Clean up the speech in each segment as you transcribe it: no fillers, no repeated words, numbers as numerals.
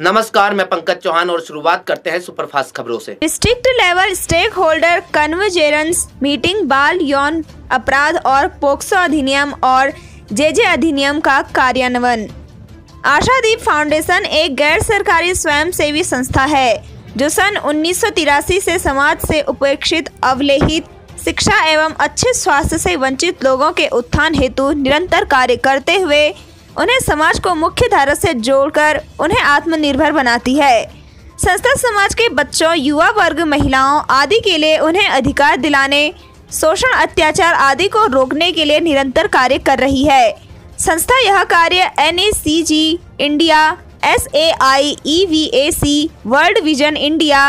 नमस्कार, मैं पंकज चौहान और शुरुआत करते हैं सुपरफास्ट खबरों से। District level stakeholder convergence meeting बाल यौन अपराध और पोक्सो अधिनियम और जेजे अधिनियम का कार्यान्वयन। आशादीप फाउंडेशन एक गैर सरकारी स्वयंसेवी संस्था है जो सन 1983 से समाज से उपेक्षित, अवहेलित, शिक्षा एवं अच्छे स्वास्थ्य से वंचित लोगों के उत्थान हेतु निरंतर कार्य करते हुए उन्हें समाज को मुख्य धारा से जोड़कर उन्हें आत्मनिर्भर बनाती है। संस्था समाज के बच्चों, युवा वर्ग, महिलाओं आदि के लिए उन्हें अधिकार दिलाने, शोषण, अत्याचार आदि को रोकने के लिए निरंतर कार्य कर रही है। संस्था यह कार्य NACG India, SAI, EVAC, world vision India,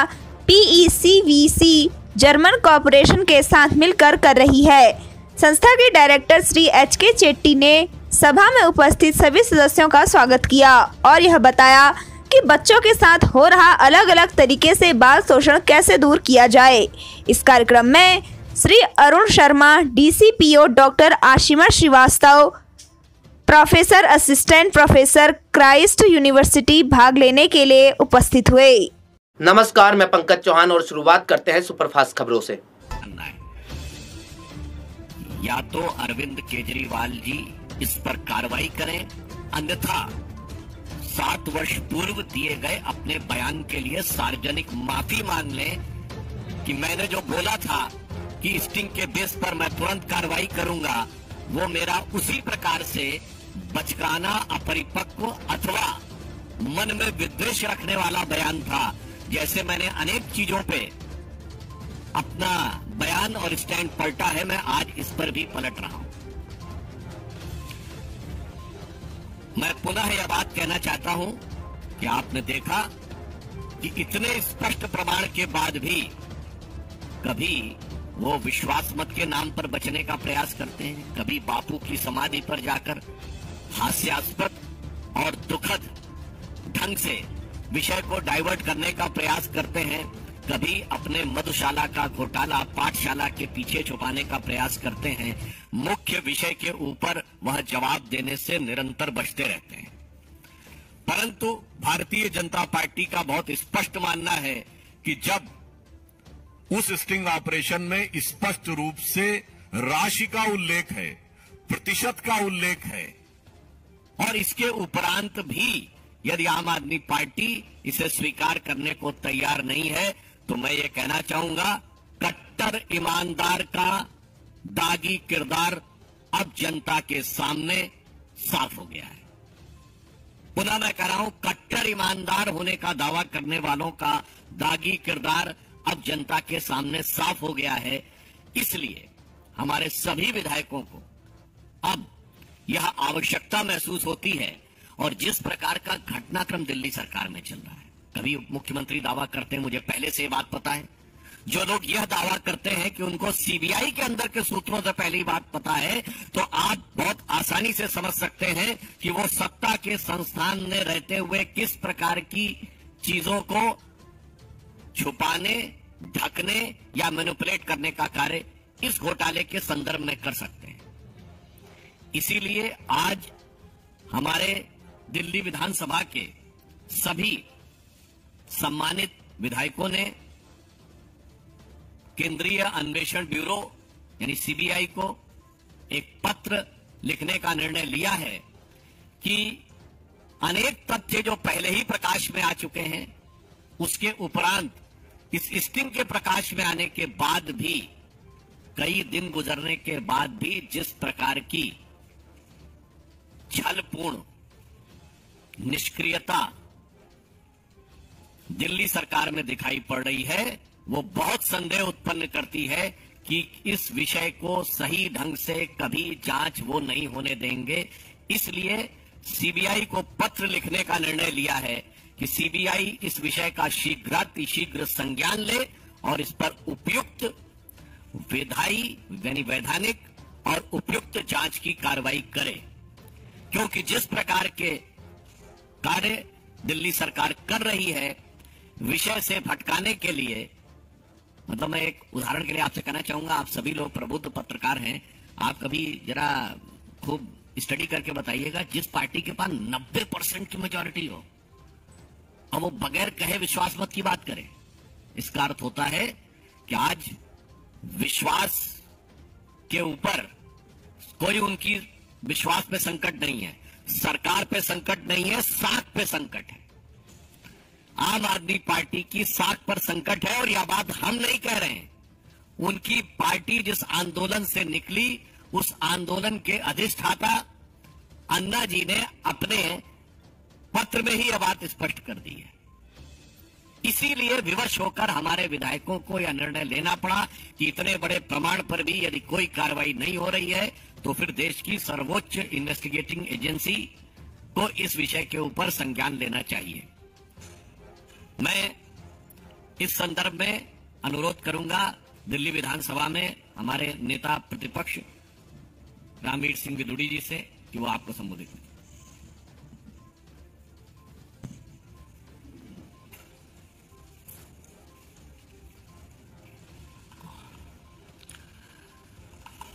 PECVC, German corporation के साथ मिलकर कर रही है। संस्था के डायरेक्टर श्री HK चेट्टी ने सभा में उपस्थित सभी सदस्यों का स्वागत किया और यह बताया कि बच्चों के साथ हो रहा अलग अलग तरीके से बाल शोषण कैसे दूर किया जाए। इस कार्यक्रम में Shri Arun Sharma, DCPO doctor Ashima Srivastava, professor assistant professor, Christ university भाग लेने के लिए उपस्थित हुए। नमस्कार, मैं पंकज चौहान और शुरुआत करते हैं सुपरफास्ट खबरों से। या तो अरविंद केजरीवाल जी इस पर कार्रवाई करें, अन्यथा 7 वर्ष पूर्व दिए गए अपने बयान के लिए सार्वजनिक माफी मांग लें कि मैंने जो बोला था कि स्टिंग के बेस पर मैं तुरंत कार्रवाई करूंगा, वो मेरा उसी प्रकार से बचकाना, अपरिपक्व अथवा मन में विद्वेष रखने वाला बयान था। जैसे मैंने अनेक चीजों पे अपना बयान और स्टैंड पलटा है, मैं आज इस पर भी पलट रहा हूं। मैं पुनः यह बात कहना चाहता हूं कि आपने देखा कि इतने स्पष्ट प्रमाण के बाद भी कभी वो विश्वास मत के नाम पर बचने का प्रयास करते हैं, कभी बापू की समाधि पर जाकर हास्यास्पद और दुखद ढंग से विषय को डाइवर्ट करने का प्रयास करते हैं, कभी अपने मधुशाला का घोटाला पाठशाला के पीछे छुपाने का प्रयास करते हैं। मुख्य विषय के ऊपर वह जवाब देने से निरंतर बचते रहते हैं। परंतु भारतीय जनता पार्टी का बहुत स्पष्ट मानना है कि जब उस स्टिंग ऑपरेशन में स्पष्ट रूप से राशि का उल्लेख है, प्रतिशत का उल्लेख है, और इसके उपरांत भी यदि आम आदमी पार्टी इसे स्वीकार करने को तैयार नहीं है, तो मैं ये कहना चाहूंगा, कट्टर ईमानदार का दागी किरदार अब जनता के सामने साफ हो गया है। पुनः मैं कह रहा हूं, कट्टर ईमानदार होने का दावा करने वालों का दागी किरदार अब जनता के सामने साफ हो गया है। इसलिए हमारे सभी विधायकों को अब यह आवश्यकता महसूस होती है, और जिस प्रकार का घटनाक्रम दिल्ली सरकार में चल रहा है, कभी मुख्यमंत्री दावा करते हैं, मुझे पहले से बात पता है, जो लोग यह दावा करते हैं कि उनको CBI के अंदर के सूत्रों से पहली बात पता है, तो आप बहुत आसानी से समझ सकते हैं कि वो सत्ता के संस्थान में रहते हुए किस प्रकार की चीजों को छुपाने, ढकने या मैनिपुलेट करने का कार्य इस घोटाले के संदर्भ में कर सकते हैं। इसीलिए आज हमारे दिल्ली विधानसभा के सभी सम्मानित विधायकों ने केंद्रीय अन्वेषण ब्यूरो यानी CBI को एक पत्र लिखने का निर्णय लिया है कि अनेक तथ्य जो पहले ही प्रकाश में आ चुके हैं, उसके उपरांत इस स्टिंग के प्रकाश में आने के बाद भी, कई दिन गुजरने के बाद भी जिस प्रकार की छलपूर्ण निष्क्रियता दिल्ली सरकार में दिखाई पड़ रही है, वो बहुत संदेह उत्पन्न करती है कि इस विषय को सही ढंग से कभी जांच वो नहीं होने देंगे। इसलिए CBI को पत्र लिखने का निर्णय लिया है कि CBI इस विषय का शीघ्र संज्ञान ले और इस पर उपयुक्त विधायी यानी वैधानिक और उपयुक्त जांच की कार्रवाई करे, क्योंकि जिस प्रकार के कार्य दिल्ली सरकार कर रही है विषय से भटकाने के लिए, मतलब मैं एक उदाहरण के लिए आपसे कहना चाहूंगा, आप सभी लोग प्रबुद्ध पत्रकार हैं, आप कभी जरा खूब स्टडी करके बताइएगा, जिस पार्टी के पास 90% की मेजॉरिटी हो वो बगैर कहे विश्वास मत की बात करें। इसका अर्थ होता है कि आज विश्वास के ऊपर कोई उनकी विश्वास पे संकट नहीं है, सरकार पे संकट नहीं है, साख पे संकट है। आम आदमी पार्टी की साख पर संकट है और यह बात हम नहीं कह रहे हैं। उनकी पार्टी जिस आंदोलन से निकली उस आंदोलन के अधिष्ठाता अन्ना जी ने अपने पत्र में ही यह बात स्पष्ट कर दी है। इसीलिए विवश होकर हमारे विधायकों को यह निर्णय लेना पड़ा कि इतने बड़े प्रमाण पर भी यदि कोई कार्रवाई नहीं हो रही है तो फिर देश की सर्वोच्च इन्वेस्टिगेटिंग एजेंसी को इस विषय के ऊपर संज्ञान लेना चाहिए। मैं इस संदर्भ में अनुरोध करूंगा दिल्ली विधानसभा में हमारे नेता प्रतिपक्ष रामवीर सिंह विदुड़ी जी से कि वो आपको संबोधित करें।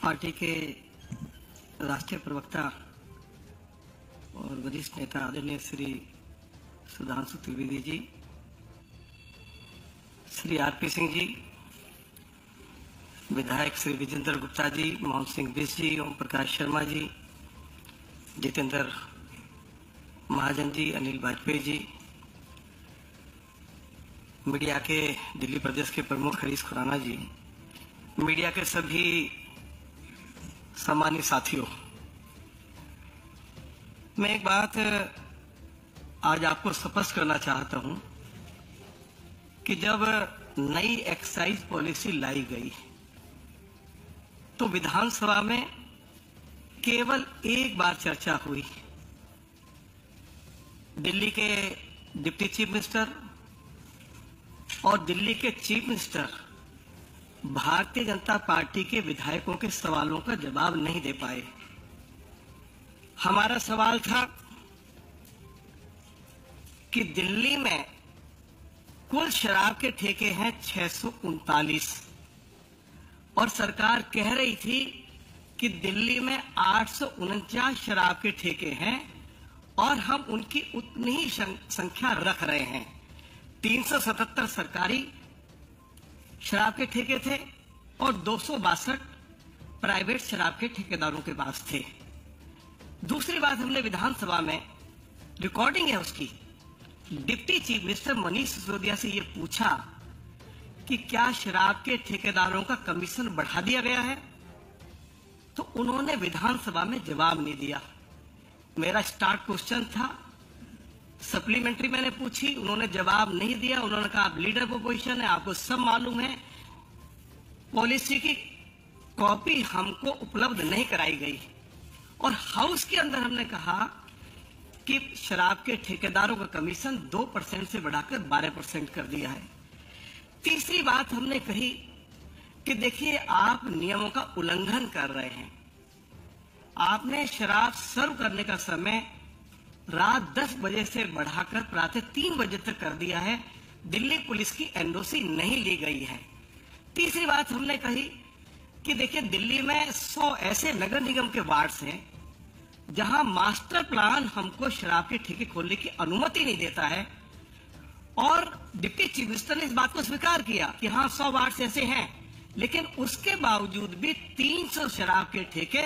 पार्टी के राष्ट्रीय प्रवक्ता और वरिष्ठ नेता आदरणीय श्री सुधांशु त्रिवेदी जी, श्री आरपी सिंह जी, विधायक श्री विजेंद्र गुप्ता जी, मोहन सिंह बिस जी, ओम प्रकाश शर्मा जी, जितेंद्र महाजन जी, अनिल वाजपेयी जी, मीडिया के दिल्ली प्रदेश के प्रमुख हरीश खुराना जी, मीडिया के सभी सम्मानित साथियों, मैं एक बात आज आपको स्पष्ट करना चाहता हूं कि जब नई एक्साइज पॉलिसी लाई गई तो विधानसभा में केवल एक बार चर्चा हुई। दिल्ली के डिप्टी चीफ मिनिस्टर और दिल्ली के chief minister Bharatiya Janata party के विधायकों के सवालों का जवाब नहीं दे पाए। हमारा सवाल था कि दिल्ली में कुल शराब के ठेके हैं 639 और सरकार कह रही थी कि दिल्ली में 849 शराब के ठेके हैं और हम उनकी उतनी ही संख्या रख रहे हैं। 377 सरकारी शराब के ठेके थे और 262 प्राइवेट शराब के ठेकेदारों के पास थे। दूसरी बात, हमने विधानसभा में रिकॉर्डिंग है उसकी, deputy chief minister Manish Sisodia से यह पूछा कि क्या शराब के ठेकेदारों का कमीशन बढ़ा दिया गया है, तो उन्होंने विधानसभा में जवाब नहीं दिया। मेरा स्टार्ट क्वेश्चन था, सप्लीमेंट्री मैंने पूछी, उन्होंने जवाब नहीं दिया। उन्होंने कहा आप लीडर पोजीशन है, आपको सब मालूम है। पॉलिसी की कॉपी हमको उपलब्ध नहीं कराई गई और हाउस के अंदर हमने कहा कि शराब के ठेकेदारों का कमीशन 2% से बढ़ाकर 12% कर दिया है। तीसरी बात हमने कही कि देखिए आप नियमों का उल्लंघन कर रहे हैं। आपने शराब सर्व करने का समय रात 10 बजे से बढ़ाकर प्रातः 3 बजे तक कर दिया है। दिल्ली पुलिस की एनओसी नहीं ली गई है। तीसरी बात हमने कही कि देखिए दिल्ली में 100 ऐसे नगर निगम के वार्ड्स हैं जहां मास्टर प्लान हमको शराब के ठेके खोलने की अनुमति नहीं देता है और डिप्टी चीफ मिनिस्टर ने इस बात को स्वीकार किया कि हाँ 100 वार्ड्स ऐसे हैं, लेकिन उसके बावजूद भी 300 शराब के ठेके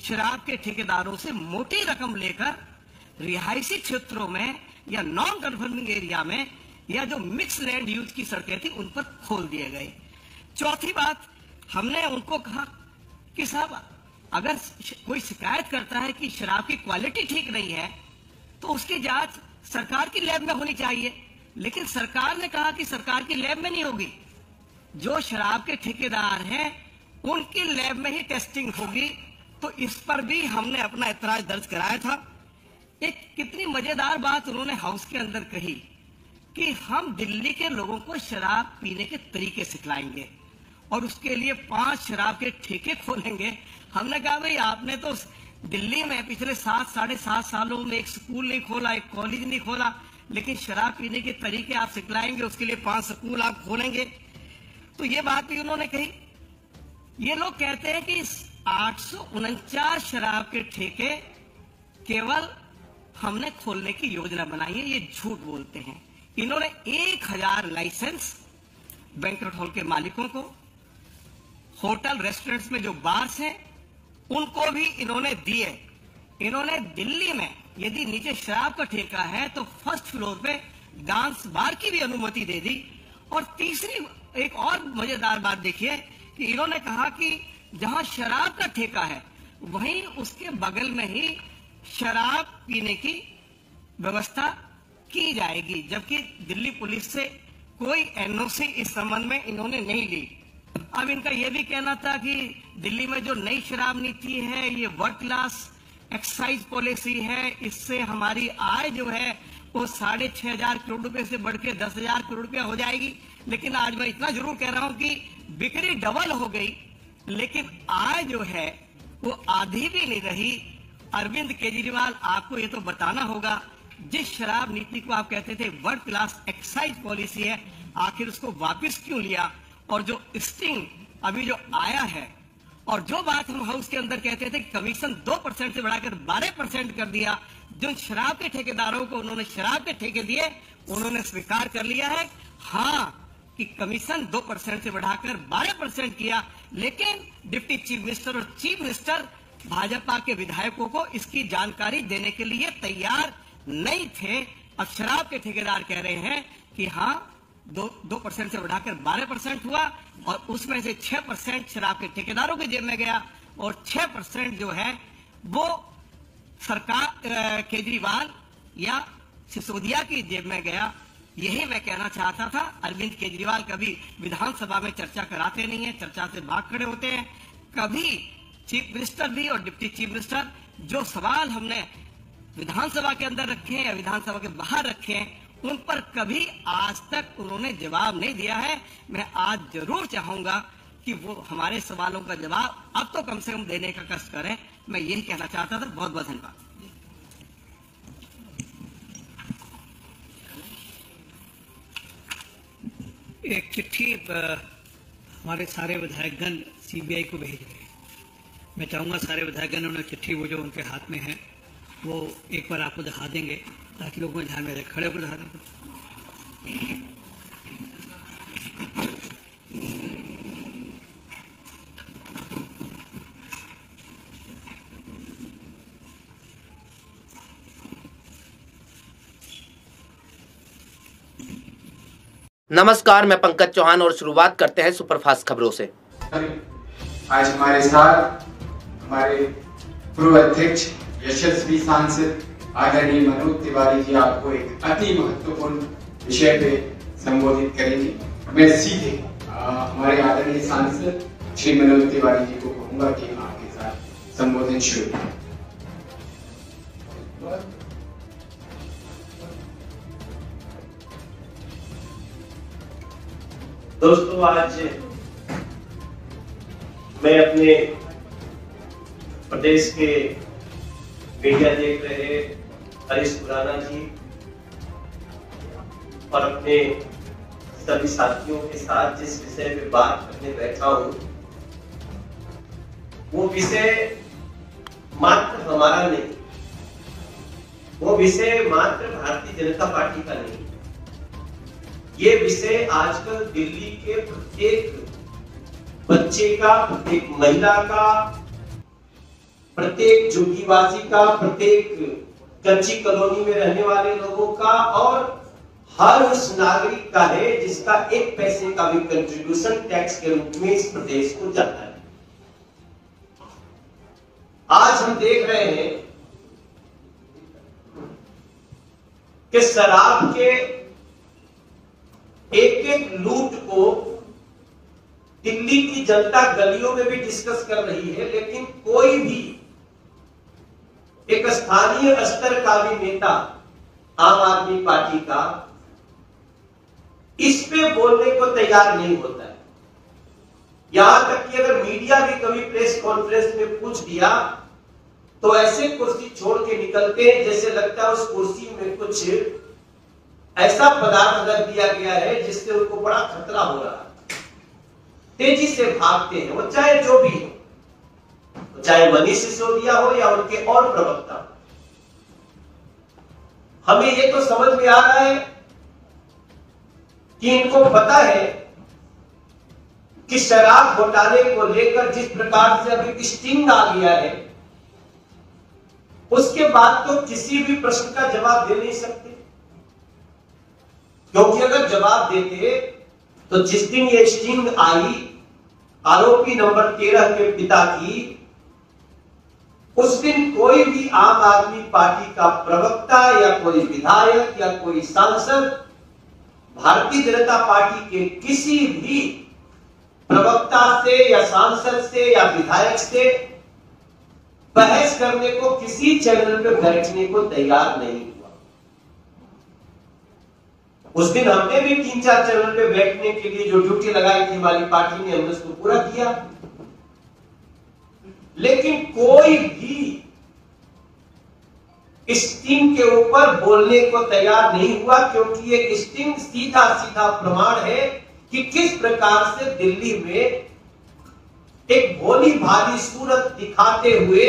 शराब के ठेकेदारों से मोटी रकम लेकर रिहायशी क्षेत्रों में या नॉन कन्फर्मिंग एरिया में या जो मिक्स लैंड यूज की सड़कें थी उन पर खोल दिए गए। चौथी बात, हमने उनको कहा कि साहब अगर कोई शिकायत करता है कि शराब की क्वालिटी ठीक नहीं है तो उसकी जांच सरकार की लैब में होनी चाहिए, लेकिन सरकार ने कहा कि सरकार की लैब में नहीं होगी, जो शराब के ठेकेदार हैं उनकी लैब में ही टेस्टिंग होगी। तो इस पर भी हमने अपना ऐतराज दर्ज कराया था। एक कितनी मजेदार बात उन्होंने हाउस के अंदर कही कि हम दिल्ली के लोगों को शराब पीने के तरीके सिखलाएंगे और उसके लिए 5 शराब के ठेके खोलेंगे। हमने कहा भाई आपने तो दिल्ली में पिछले 7-7.5 सालों में एक स्कूल नहीं खोला, एक कॉलेज नहीं खोला, लेकिन शराब पीने के तरीके आप सिखलाएंगे, उसके लिए 5 स्कूल आप खोलेंगे। तो ये बात भी उन्होंने कही। ये लोग कहते हैं कि 849 शराब के ठेके केवल हमने खोलने की योजना बनाई है, ये झूठ बोलते हैं। इन्होंने 1000 लाइसेंस बैंक्वेट हॉल के मालिकों को, होटल रेस्टोरेंट्स में जो बार्स हैं उनको भी इन्होंने दिए। इन्होंने दिल्ली में यदि नीचे शराब का ठेका है तो फर्स्ट फ्लोर पे डांस बार की भी अनुमति दे दी। और तीसरी एक और मजेदार बात देखिए कि इन्होंने कहा कि जहां शराब का ठेका है वहीं उसके बगल में ही शराब पीने की व्यवस्था की जाएगी, जबकि दिल्ली पुलिस से कोई एनओसी इस संबंध में इन्होंने नहीं ली। अब इनका यह भी कहना था कि दिल्ली में जो नई शराब नीति है ये वर्ल्ड क्लास एक्साइज पॉलिसी है, इससे हमारी आय जो है वो 6,500 करोड़ रुपए से बढ़ के 10,000 करोड़ रुपया हो जाएगी। लेकिन आज मैं इतना जरूर कह रहा हूं कि बिक्री डबल हो गई, लेकिन आय जो है वो आधी भी नहीं रही। अरविंद केजरीवाल, आपको ये तो बताना होगा, जिस शराब नीति को आप कहते थे वर्ल्ड क्लास एक्साइज पॉलिसी है, आखिर उसको वापस क्यों लिया? और जो स्टिंग अभी जो आया है, और जो बात हम हाउस के अंदर कहते थे कमीशन 2% से बढ़ाकर 12% कर दिया, जो शराब के ठेकेदारों को उन्होंने शराब के ठेके दिए उन्होंने स्वीकार कर लिया है हाँ कि कमीशन 2% से बढ़ाकर 12% किया। लेकिन डिप्टी चीफ मिनिस्टर और चीफ मिनिस्टर भाजपा के विधायकों को इसकी जानकारी देने के लिए तैयार नहीं थे। अब शराब के ठेकेदार कह रहे हैं कि हाँ 2% से बढ़ाकर 12% हुआ और उसमें से 6% शराब के ठेकेदारों के जेब में गया और 6% जो है वो सरकार केजरीवाल या सिसोदिया की जेब में गया। यही मैं कहना चाहता था। अरविंद केजरीवाल कभी विधानसभा में चर्चा कराते नहीं है, चर्चा से भाग खड़े होते हैं। कभी चीफ मिनिस्टर भी और डिप्टी चीफ मिनिस्टर जो सवाल हमने विधानसभा के अंदर रखे हैं या विधानसभा के बाहर रखे हैं उन पर कभी आज तक उन्होंने जवाब नहीं दिया है। मैं आज जरूर चाहूंगा कि वो हमारे सवालों का जवाब अब तो कम से कम देने का कष्ट करें। मैं यही कहना चाहता था। बहुत बहुत धन्यवाद। एक चिट्ठी हमारे सारे विधायकगण सीबीआई को भेज रहे हैं। मैं चाहूंगा सारे विधायकगण उन्हें चिट्ठी वो जो उनके हाथ में है वो एक बार आपको दिखा देंगे ताकि लोगों को ध्यान में रहे। खड़े होकर दिखा देंगे। नमस्कार, मैं पंकज चौहान और शुरुआत करते हैं सुपरफास्ट खबरों से। आज हमारे साथ हमारे पूर्व अध्यक्ष यशस्वी सांसद आदरणीय मनोज तिवारी जी आपको एक अति महत्वपूर्ण विषय पे संबोधित करेंगे। मैं सीधे हमारे आदरणीय सांसद श्री मनोज तिवारी जी को कहूंगा कि आपके साथ संबोधन शुरू करें। दोस्तों, आज मैं अपने प्रदेश के मीडिया देख रहे हरीश खुराना जी और अपने सभी साथियों के साथ जिस विषय पे बात करने बैठा हूं वो विषय मात्र हमारा नहीं, वो विषय मात्र भारतीय जनता पार्टी का नहीं, ये विषय आजकल दिल्ली के प्रत्येक बच्चे का, प्रत्येक महिला का, प्रत्येक झुग्गीबाजी का, प्रत्येक कच्ची कॉलोनी में रहने वाले लोगों का और हर उस नागरिक का है जिसका 1 पैसे का भी कंट्रीब्यूशन टैक्स के रूप में इस प्रदेश को जाता है। आज हम देख रहे हैं कि शराब के एक लूट को दिल्ली की जनता गलियों में भी डिस्कस कर रही है, लेकिन कोई भी एक स्थानीय स्तर का भी नेता आम आदमी पार्टी का इस पे बोलने को तैयार नहीं होता है। यहां तक कि अगर मीडिया भी कभी प्रेस कॉन्फ्रेंस में पूछ दिया तो ऐसे कुर्सी छोड़ के निकलते हैं जैसे लगता है उस कुर्सी में कुछ ऐसा पदार्थ रख दिया गया है जिससे उनको बड़ा खतरा हो रहा है। तेजी से भागते हैं, वो चाहे जो भी हो, चाहे मनीष सिसोदिया हो या उनके और प्रवक्ता। हमें ये तो समझ में आ रहा है कि इनको पता है कि शराब घोटाले को लेकर जिस प्रकार से अभी स्टिंग आ गया है, उसके बाद तो किसी भी प्रश्न का जवाब दे नहीं सकते, क्योंकि अगर जवाब देते तो जिस दिन ये स्टिंग आई आरोपी नंबर 13 के पिता की, उस दिन कोई भी आम आदमी पार्टी का प्रवक्ता या कोई विधायक या कोई सांसद भारतीय जनता पार्टी के किसी भी प्रवक्ता से या सांसद से या विधायक से बहस करने को, किसी चैनल पे बैठने को तैयार नहीं हुआ। उस दिन हमने भी 3-4 चैनल पे बैठने के लिए जो ड्यूटी लगाई थी हमारी पार्टी ने, हमने उसको पूरा किया, लेकिन कोई भी स्टिंग के ऊपर बोलने को तैयार नहीं हुआ, क्योंकि ये स्टिंग सीधा सीधा प्रमाण है कि किस प्रकार से दिल्ली में एक भोली भाली सूरत दिखाते हुए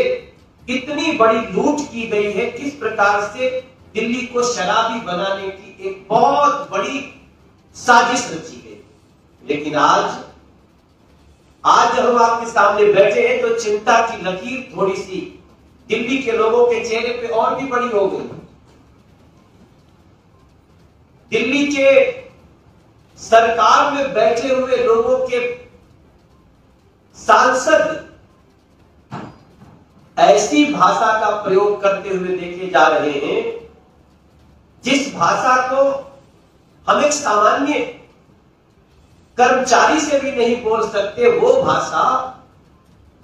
इतनी बड़ी लूट की गई है, किस प्रकार से दिल्ली को शराबी बनाने की एक बहुत बड़ी साजिश रची गई। लेकिन आज जब हम आपके सामने बैठे हैं तो चिंता की लकीर थोड़ी सी दिल्ली के लोगों के चेहरे पे और भी बड़ी हो गई। दिल्ली के सरकार में बैठे हुए लोगों के सांसद ऐसी भाषा का प्रयोग करते हुए देखे जा रहे हैं जिस भाषा को हम एक सामान्य कर्मचारी से भी नहीं बोल सकते, वो भाषा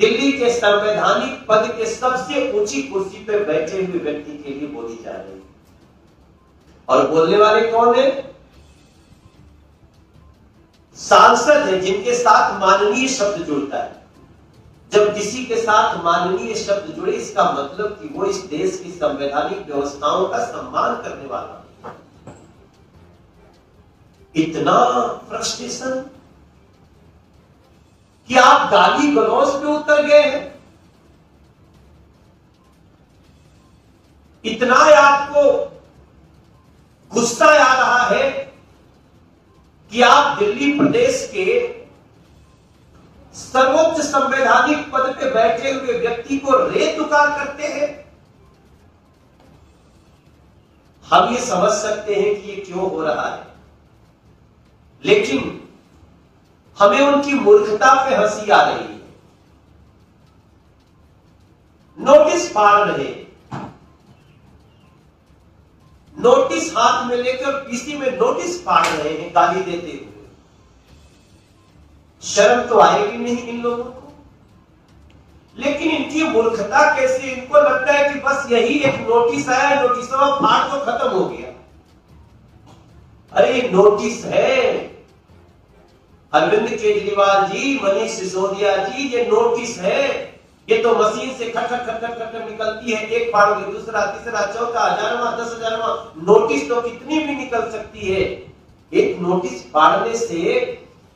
दिल्ली के संवैधानिक पद के सबसे ऊंची कुर्सी पर बैठे हुए व्यक्ति के लिए बोली जा रही है। और बोलने वाले कौन है? सांसद है, जिनके साथ माननीय शब्द जुड़ता है। जब किसी के साथ माननीय शब्द जुड़े, इसका मतलब कि वो इस देश की संवैधानिक व्यवस्थाओं का सम्मान करने वाला। इतना फ्रस्ट्रेशन कि आप गाली गलौज पे उतर गए हैं। इतना आपको गुस्सा आ रहा है कि आप दिल्ली प्रदेश के सर्वोच्च संवैधानिक पद पे बैठे हुए व्यक्ति को रेतुकार करते हैं। हम ये समझ सकते हैं कि ये क्यों हो रहा है, लेकिन हमें उनकी मूर्खता पे हंसी आ रही है। नोटिस फाड़ रहे, नोटिस हाथ में लेकर पीसी में नोटिस फाड़ रहे हैं गाली देते हुए। शर्म तो आएगी नहीं इन लोगों को, लेकिन इनकी मूर्खता कैसे, इनको लगता है कि बस यही एक नोटिस आया, नोटिस फाड़ तो खत्म हो गया। अरे ये नोटिस है अरविंद केजरीवाल जी, मनीष सिसोदिया जी, ये नोटिस है। ये तो मशीन से खट खट खट खट खट निकलती है, एक फाड़ोगे दूसरा तीसरा चौथा 1000वां 10,000वां नोटिस तो कितनी भी निकल सकती है। एक नोटिस फाड़ने से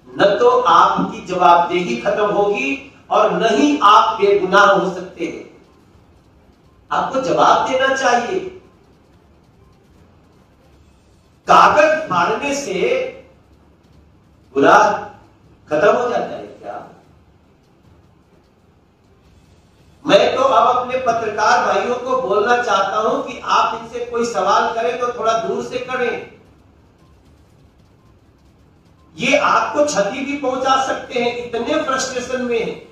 न तो आपकी जवाबदेही खत्म होगी और न ही आप बेगुनाह हो सकते हैं। आपको जवाब देना चाहिए। कागज फाड़ने से गुनाह खत्म हो जाता है क्या? मैं तो अब अपने पत्रकार भाइयों को बोलना चाहता हूं कि आप इनसे कोई सवाल करें तो थोड़ा दूर से करें। ये आपको क्षति भी पहुंचा सकते हैं, इतने फ्रस्ट्रेशन में है।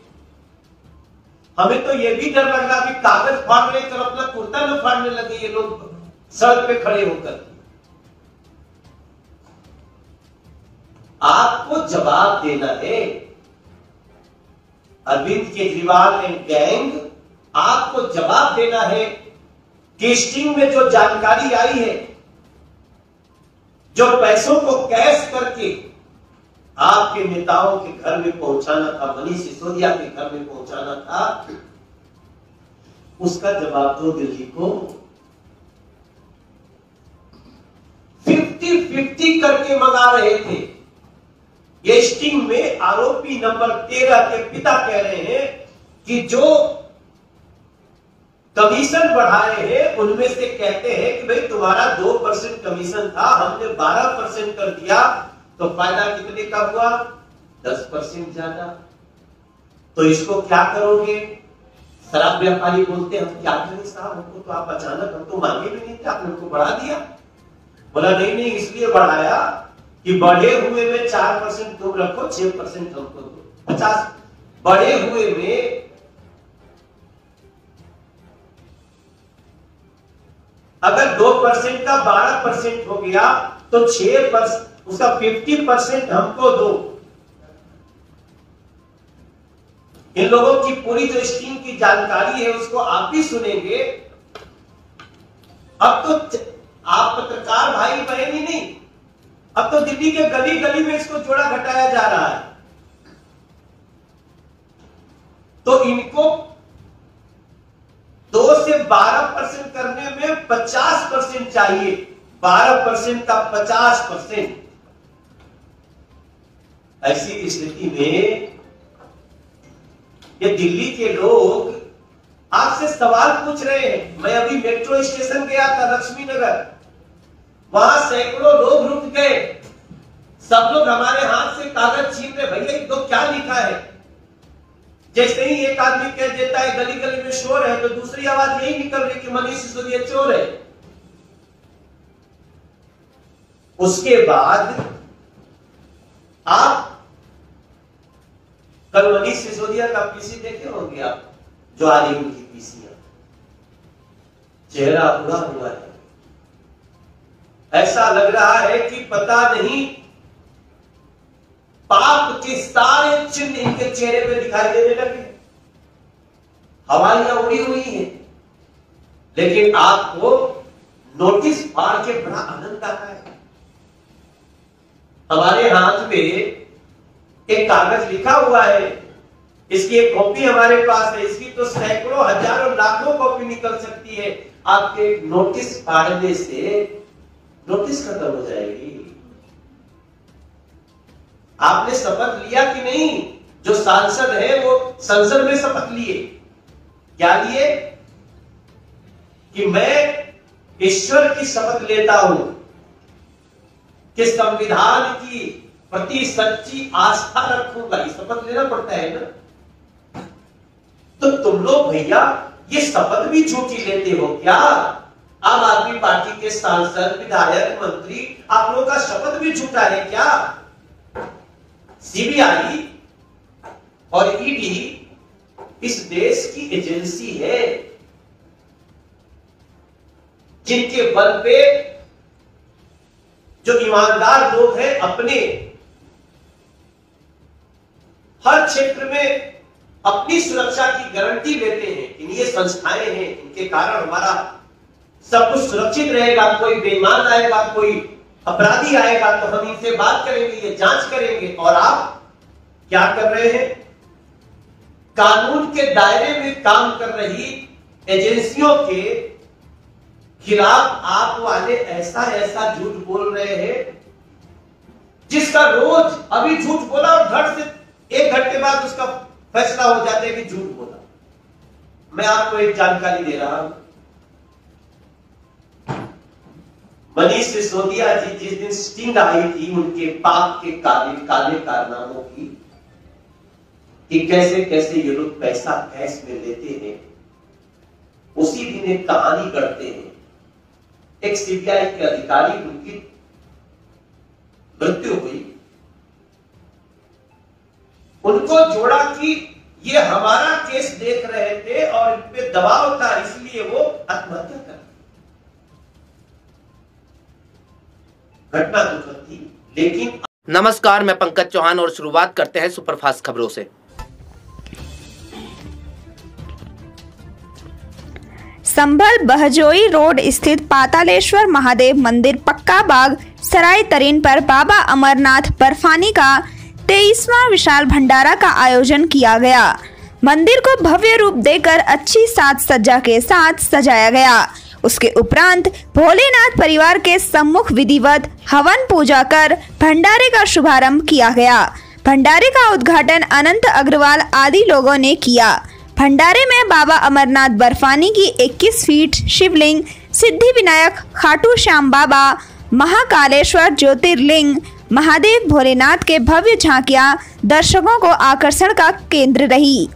हमें तो ये भी डर लग रहा कि कागज फाड़ रहे तो अपना कुर्ता न फाड़ने लगे ये लोग सड़क पे खड़े होकर। आपको जवाब देना है। अरविंद केजरीवाल एंड गैंग, आपको जवाब देना है कि स्टिंग में जो जानकारी आई है, जो पैसों को कैश करके आपके नेताओं के घर में पहुंचाना था, मनीष सिसोदिया के घर में पहुंचाना था, उसका जवाब दो दिल्ली को। 50-50 करके मंगा रहे थे। ये स्टिंग में आरोपी नंबर 13 के पिता कह रहे हैं कि जो कमीशन बढ़ाए हैं उनमें से कहते हैं कि भाई तुम्हारा 2% कमीशन था, हमने 12% कर दिया, तो फायदा कितने का हुआ? 10% ज्यादा। तो इसको क्या करोगे? शराब व्यापारी बोलते हम क्या करें साहब, हमको तो आप अचानक, हम तो मांगे भी नहीं थे, आपने हमको बढ़ा दिया। बोला नहीं नहीं, इसलिए बढ़ाया कि बढ़े हुए में 4% तुम रखो, 6% हमको दो। 50 बढ़े हुए में अगर 2% का 12% हो गया तो 6%, उसका 50% हमको दो। इन लोगों की पूरी जो स्कीम की जानकारी है उसको आप ही सुनेंगे। अब तो आप पत्रकार भाई बहन ही नहीं, अब तो दिल्ली के गली गली में इसको जोड़ा घटाया जा रहा है। तो इनको 2 से 12% करने में 50% चाहिए, 12% का 50%। ऐसी स्थिति में ये दिल्ली के लोग आपसे सवाल पूछ रहे हैं। मैं अभी मेट्रो स्टेशन गया था लक्ष्मी नगर, वहां सैकड़ों लोग रुक गए, सब लोग हमारे हाथ से कागज छीन रहे, भैया ये तो क्या लिखा है। जैसे ही एक आदमी कह देता है गली गली में शोर है, तो दूसरी आवाज यही निकल रही कि मनीष सिसोदिया चोर है। उसके बाद आप कल मनीष सिसोदिया का पीसी देखे होंगे आप, जो आ रही उनकी पीसियां, चेहरा बुरा हुआ है। ऐसा लग रहा है कि पता नहीं पाप के सारे चिन्ह इनके चेहरे पे दिखाई देने लगे। हवाइयां उड़ी हुई हैं, लेकिन आपको नोटिस फाड़ के बड़ा आनंद आता है। हमारे हाथ में एक कागज लिखा हुआ है, इसकी एक कॉपी हमारे पास है, इसकी तो सैकड़ों हजारों लाखों कॉपी निकल सकती है। आपके नोटिस फाड़ने से नोटिस खत्म हो जाएगी। आपने शपथ लिया कि नहीं? जो सांसद है वो संसद में शपथ लिए, क्या लिए? कि मैं ईश्वर की शपथ लेता हूं कि संविधान की प्रति सच्ची आस्था रखूंगा। ये शपथ लेना पड़ता है ना। तो तुम लोग भैया ये शपथ भी झूठी लेते हो क्या? आम आदमी पार्टी के सांसद, विधायक, मंत्री, आप लोगों का शपथ भी झूठा है क्या? सीबीआई और ईडी इस देश की एजेंसी है, जिनके बल पे जो ईमानदार लोग हैं अपने हर क्षेत्र में अपनी सुरक्षा की गारंटी लेते हैं। इन ये संस्थाएं हैं, इनके कारण हमारा सब कुछ सुरक्षित रहेगा। कोई बेईमान आएगा, कोई अपराधी आएगा तो हम इनसे बात करेंगे, ये जांच करेंगे। और आप क्या कर रहे हैं? कानून के दायरे में काम कर रही एजेंसियों के खिलाफ आप वाले ऐसा ऐसा झूठ बोल रहे हैं, जिसका रोज अभी झूठ बोला और धड़ से 1 घंटे बाद उसका फैसला हो जाता है कि झूठ बोला। मैं आपको एक जानकारी दे रहा हूं। मनीष सिसोदिया जी जिस दिन स्टिंग आई थी उनके पाप के काले काले कारनामों की, कि कैसे कैसे ये लोग पैसा कैश में लेते हैं, उसी दिन एक कहानी गढ़ते हैं। एक सीबीआई के अधिकारी, उनकी मृत्यु हुई, उनको जोड़ा कि ये हमारा केस देख रहे थे और इन पे दबाव था, इसलिए वो आत्महत्या कर। घटना दुखद थी, लेकिन नमस्कार, मैं पंकज चौहान और शुरुआत करते हैं सुपरफास्ट खबरों से। संभल बहजोई रोड स्थित पातालेश्वर महादेव मंदिर पक्का बाग सराय तरीन पर बाबा अमरनाथ बर्फानी का 23वां विशाल भंडारा का आयोजन किया गया। मंदिर को भव्य रूप देकर अच्छी साज सज्जा के साथ सजाया गया। उसके उपरांत भोलेनाथ परिवार के सम्मुख विधिवत हवन पूजा कर भंडारे का शुभारंभ किया गया। भंडारे का उद्घाटन अनंत अग्रवाल आदि लोगों ने किया। भंडारे में बाबा अमरनाथ बर्फानी की 21 फीट शिवलिंग, सिद्धि विनायक खाटू श्याम बाबा, महाकालेश्वर ज्योतिर्लिंग, महादेव भोलेनाथ के भव्य झांकियां दर्शकों को आकर्षण का केंद्र रही।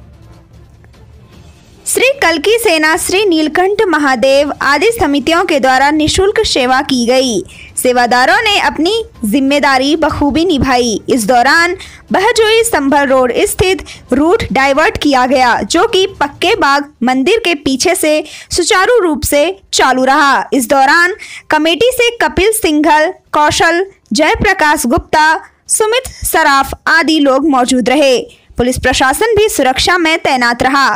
श्री कल्की सेना, श्री नीलकंठ महादेव आदि समितियों के द्वारा निशुल्क सेवा की गई। सेवादारों ने अपनी जिम्मेदारी बखूबी निभाई। इस दौरान बहजोई संभल रोड स्थित रूट डाइवर्ट किया गया, जो कि पक्के बाग मंदिर के पीछे से सुचारू रूप से चालू रहा। इस दौरान कमेटी से कपिल सिंघल, कौशल, जयप्रकाश गुप्ता, सुमित सराफ आदि लोग मौजूद रहे। पुलिस प्रशासन भी सुरक्षा में तैनात रहा।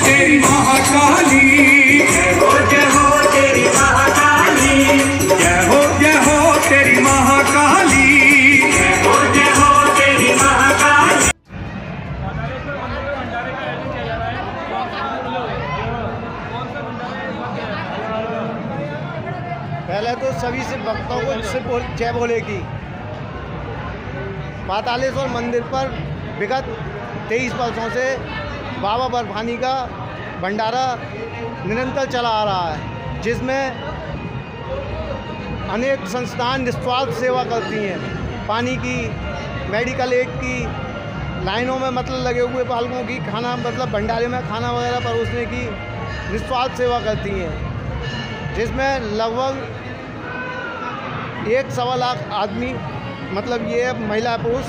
तेरी महाकाली, जय हो तेरी महाकाली, जय हो तेरी महाकाली, जय हो तेरी महाकाली। पहले तो सभी से भक्तों को सिर्फ जय भोले की। पातालेश्वर मंदिर पर विगत 23 वर्षों से बाबा बर्फानी का भंडारा निरंतर चला आ रहा है, जिसमें अनेक संस्थान निस्वार्थ सेवा करती हैं। पानी की, मेडिकल एड की, लाइनों में मतलब लगे हुए बालकों की खाना मतलब भंडारे में खाना वगैरह परोसने की निस्वार्थ सेवा करती हैं, जिसमें लगभग 1-1.25 लाख आदमी मतलब ये महिला पुरुष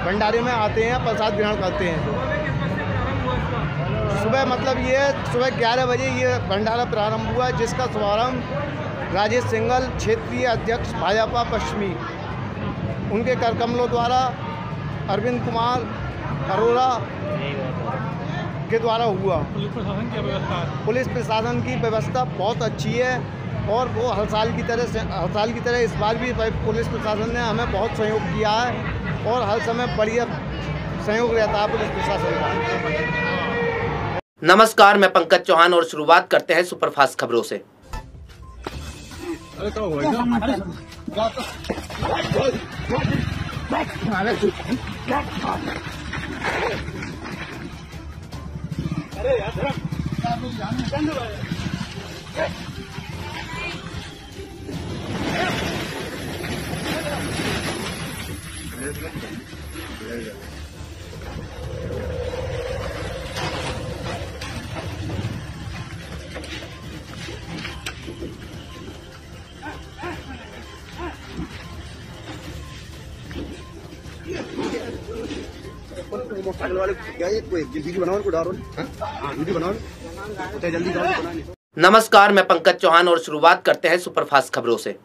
भंडारे में आते हैं, प्रसाद ग्रहण करते हैं। सुबह मतलब ये सुबह 11 बजे ये भंडारा प्रारंभ हुआ, जिसका शुभारंभ राजेश सिंघल, क्षेत्रीय अध्यक्ष भाजपा पश्चिमी, उनके करकमलों द्वारा अरविंद कुमार अरोड़ा के द्वारा हुआ। पुलिस प्रशासन की व्यवस्था बहुत अच्छी है और वो हर साल की तरह इस बार भी पुलिस प्रशासन ने हमें बहुत सहयोग किया है और हर समय बढ़िया सहयोग रहता है पुलिस प्रशासन का। नमस्कार, मैं पंकज चौहान और शुरुआत करते हैं सुपरफास्ट खबरों से। नमस्कार, मैं पंकज चौहान और शुरुआत करते हैं सुपरफास्ट खबरों से।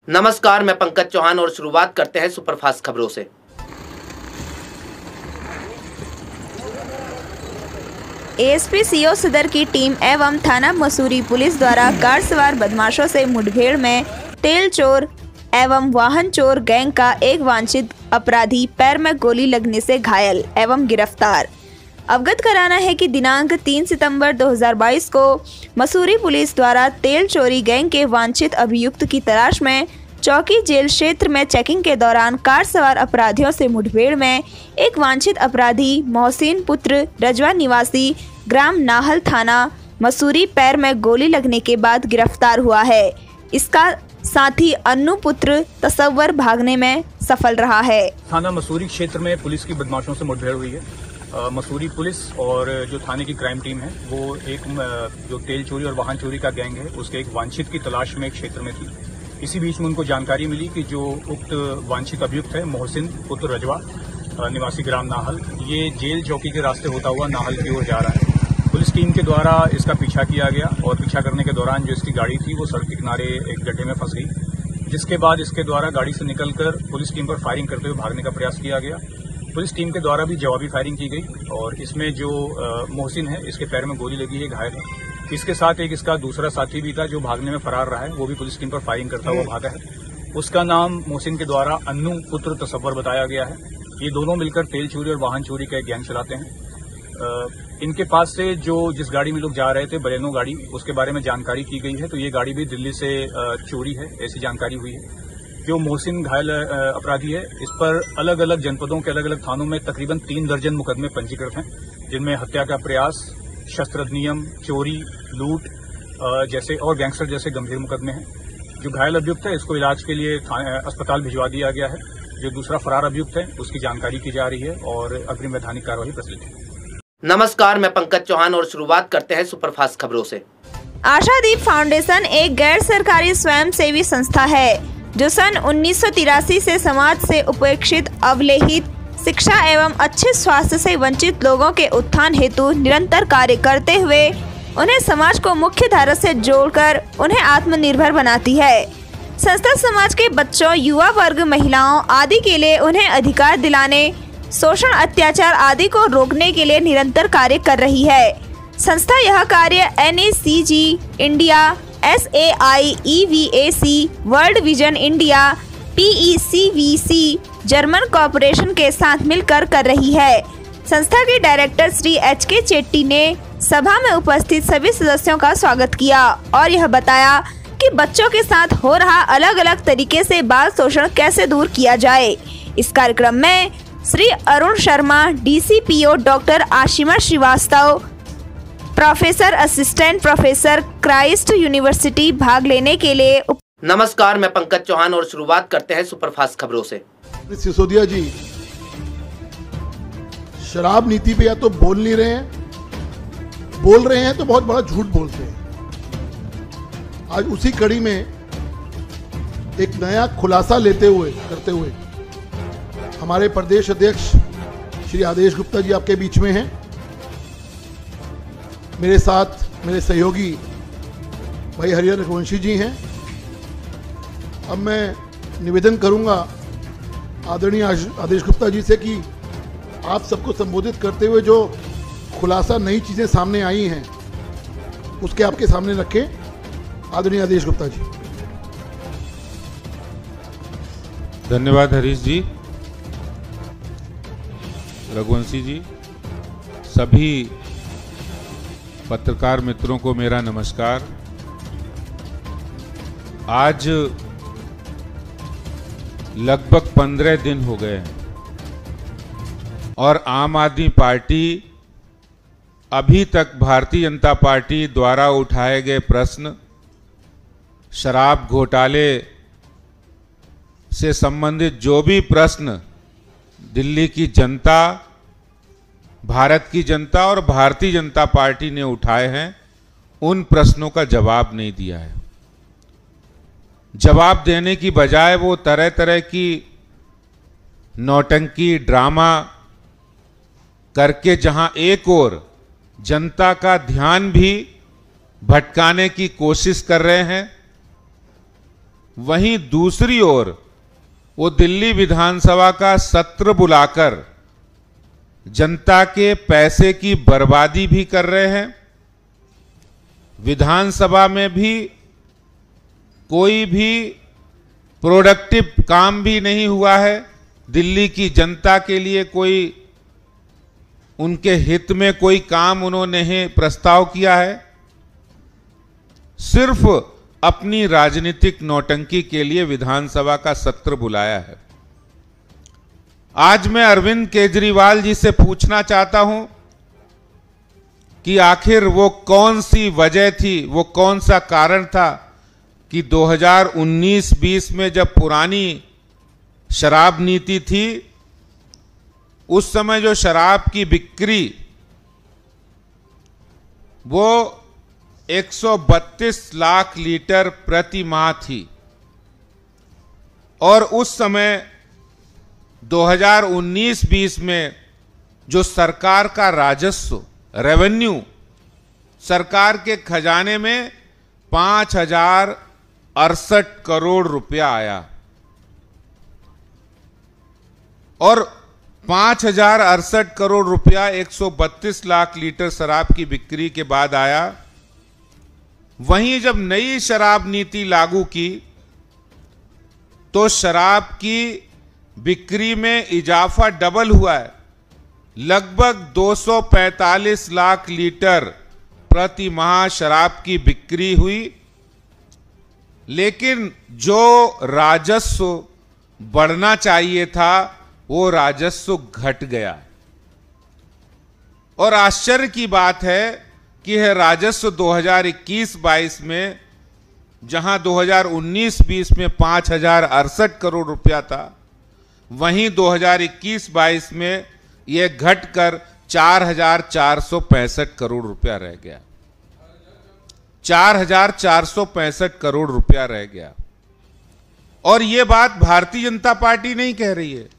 नमस्कार, मैं पंकज चौहान और शुरुआत करते हैं सुपरफास्ट खबरों से। एएसपी सीओ सदर की टीम एवं थाना मसूरी पुलिस द्वारा कार सवार बदमाशों से मुठभेड़ में तेल चोर एवं वाहन चोर गैंग का एक वांछित अपराधी पैर में गोली लगने से घायल एवं गिरफ्तार। अवगत कराना है कि दिनांक 3 सितंबर 2022 को मसूरी पुलिस द्वारा तेल चोरी गैंग के वांछित अभियुक्त की तलाश में चौकी जेल क्षेत्र में चेकिंग के दौरान कार सवार अपराधियों से मुठभेड़ में एक वांछित अपराधी मोहसिन पुत्र रजवा निवासी ग्राम नाहल थाना मसूरी पैर में गोली लगने के बाद गिरफ्तार हुआ है। इसका साथ ही अन्नू पुत्र तसव्वर भागने में सफल रहा है। थाना मसूरी क्षेत्र में पुलिस की बदमाशों से मुठभेड़ हुई है। मसूरी पुलिस और जो थाने की क्राइम टीम है वो एक जो तेल चोरी और वाहन चोरी का गैंग है उसके एक वांछित की तलाश में एक क्षेत्र में थी। इसी बीच में उनको जानकारी मिली कि जो उक्त वांछित अभियुक्त है मोहसिन पुत्र रजवा निवासी ग्राम नाहल, ये जेल चौकी के रास्ते होता हुआ नाहल की ओर जा रहा है। पुलिस टीम के द्वारा इसका पीछा किया गया और पीछा करने के दौरान जो इसकी गाड़ी थी वो सड़क के किनारे एक गड्ढे में फंस गई, जिसके बाद इसके द्वारा गाड़ी से निकलकर पुलिस टीम पर फायरिंग करते हुए भागने का प्रयास किया गया। पुलिस टीम के द्वारा भी जवाबी फायरिंग की गई और इसमें जो मोहसिन है इसके पैर में गोली लगी है, घायल है। इसके साथ एक इसका दूसरा साथी भी था जो भागने में फरार रहा है, वो भी पुलिस टीम पर फायरिंग करता हुआ भागा है। उसका नाम मोहसिन के द्वारा अन्नू पुत्र तसव्वर बताया गया है। ये दोनों मिलकर तेल चोरी और वाहन चोरी का एक गैंग चलाते हैं। इनके पास से जो जिस गाड़ी में लोग जा रहे थे बलेनो गाड़ी, उसके बारे में जानकारी की गई है तो ये गाड़ी भी दिल्ली से चोरी है, ऐसी जानकारी हुई है। जो मोहसिन घायल अपराधी है इस पर अलग अलग जनपदों के अलग अलग थानों में तकरीबन 3 दर्जन मुकदमे पंजीकृत हैं, जिनमें हत्या का प्रयास, शस्त्र अधिनियम, चोरी, लूट जैसे और गैंगस्टर जैसे गंभीर मुकदमे हैं। जो घायल अभियुक्त है इसको इलाज के लिए अस्पताल भिजवा दिया गया है। जो दूसरा फरार अभियुक्त है उसकी जानकारी की जा रही है और अग्रिम वैधानिक कार्रवाई प्रचलित है। नमस्कार, मैं पंकज चौहान और शुरुआत करते हैं सुपरफास्ट खबरों से। आशादीप फाउंडेशन एक गैर सरकारी स्वयंसेवी संस्था है जो सन 1983 से समाज से उपेक्षित, अवहेलित, शिक्षा एवं अच्छे स्वास्थ्य से वंचित लोगों के उत्थान हेतु निरंतर कार्य करते हुए उन्हें समाज को मुख्य धारा से जोड़कर उन्हें आत्मनिर्भर बनाती है। संस्था समाज के बच्चों, युवा वर्ग, महिलाओं आदि के लिए उन्हें अधिकार दिलाने, शोषण, अत्याचार आदि को रोकने के लिए निरंतर कार्य कर रही है। संस्था यह कार्य NACG India, SAI, EVAC, world vision India, PECVC, German corporation के साथ मिलकर कर रही है। संस्था के डायरेक्टर श्री HK चेट्टी ने सभा में उपस्थित सभी सदस्यों का स्वागत किया और यह बताया कि बच्चों के साथ हो रहा अलग अलग तरीके से बाल शोषण कैसे दूर किया जाए। इस कार्यक्रम में Shri Arun Sharma, DCPO doctor Ashima Srivastava, professor assistant professor, Christ university भाग लेने के लिए। नमस्कार, मैं पंकज चौहान और शुरुआत करते हैं सुपरफास्ट खबरों से। सिसोदिया जी शराब नीति पे या तो बोल नहीं रहे हैं, बोल रहे हैं तो बहुत बड़ा झूठ बोलते हैं। आज उसी कड़ी में एक नया खुलासा करते हुए हमारे प्रदेश अध्यक्ष श्री आदेश गुप्ता जी आपके बीच में हैं। मेरे साथ मेरे सहयोगी भाई हरिहर रघुवंशी जी हैं। अब मैं निवेदन करूंगा आदरणीय आदेश गुप्ता जी से कि आप सबको संबोधित करते हुए जो खुलासा नई चीज़ें सामने आई हैं उसके आपके सामने रखें। आदरणीय आदेश गुप्ता जी। धन्यवाद हरीश जी, रघुवंशी जी, सभी पत्रकार मित्रों को मेरा नमस्कार। आज लगभग 15 दिन हो गए हैं और आम आदमी पार्टी अभी तक भारतीय जनता पार्टी द्वारा उठाए गए प्रश्न, शराब घोटाले से संबंधित जो भी प्रश्न दिल्ली की जनता, भारत की जनता और भारतीय जनता पार्टी ने उठाए हैं, उन प्रश्नों का जवाब नहीं दिया है। जवाब देने की बजाय वो तरह तरह की नौटंकी, ड्रामा करके जहां एक ओर जनता का ध्यान भी भटकाने की कोशिश कर रहे हैं, वहीं दूसरी ओर वो दिल्ली विधानसभा का सत्र बुलाकर जनता के पैसे की बर्बादी भी कर रहे हैं। विधानसभा में भी कोई भी प्रोडक्टिव काम भी नहीं हुआ है। दिल्ली की जनता के लिए कोई उनके हित में कोई काम उन्होंने प्रस्ताव किया है। सिर्फ अपनी राजनीतिक नौटंकी के लिए विधानसभा का सत्र बुलाया है। आज मैं अरविंद केजरीवाल जी से पूछना चाहता हूं कि आखिर वो कौन सी वजह थी, वो कौन सा कारण था कि 2019-20 में जब पुरानी शराब नीति थी, उस समय जो शराब की बिक्री वो 132 लाख लीटर प्रति माह थी, और उस समय 2019-20 में जो सरकार का राजस्व रेवेन्यू सरकार के खजाने में 5,068 करोड़ रुपया आया, और 5,068 करोड़ रुपया 132 लाख लीटर शराब की बिक्री के बाद आया। वहीं जब नई शराब नीति लागू की तो शराब की बिक्री में इजाफा डबल हुआ है, लगभग 245 लाख लीटर प्रति माह शराब की बिक्री हुई, लेकिन जो राजस्व बढ़ना चाहिए था वो राजस्व घट गया। और आश्चर्य की बात है कि यह राजस्व 2021-22 में, जहां 2019-20 में 5,068 करोड़ रुपया था, वहीं 2021-22 में यह घटकर 4,465 करोड़ रुपया रह गया। 4,465 करोड़ रुपया रह गया। और यह बात भारतीय जनता पार्टी नहीं कह रही है,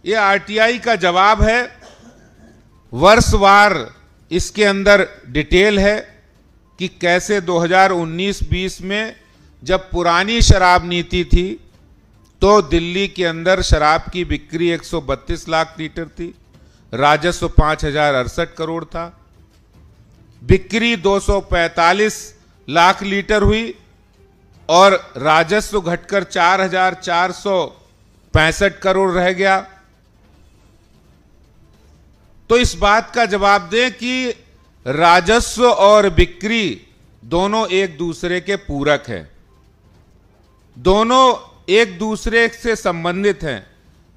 यह आरटीआई का जवाब है। वर्षवार इसके अंदर डिटेल है कि कैसे 2019-20 में जब पुरानी शराब नीति थी तो दिल्ली के अंदर शराब की बिक्री 132 लाख लीटर थी, राजस्व 5,068 करोड़ था, बिक्री 245 लाख लीटर हुई और राजस्व घटकर 4,465 करोड़ रह गया। तो इस बात का जवाब दें कि राजस्व और बिक्री दोनों एक दूसरे के पूरक हैं, दोनों एक दूसरे से संबंधित हैं।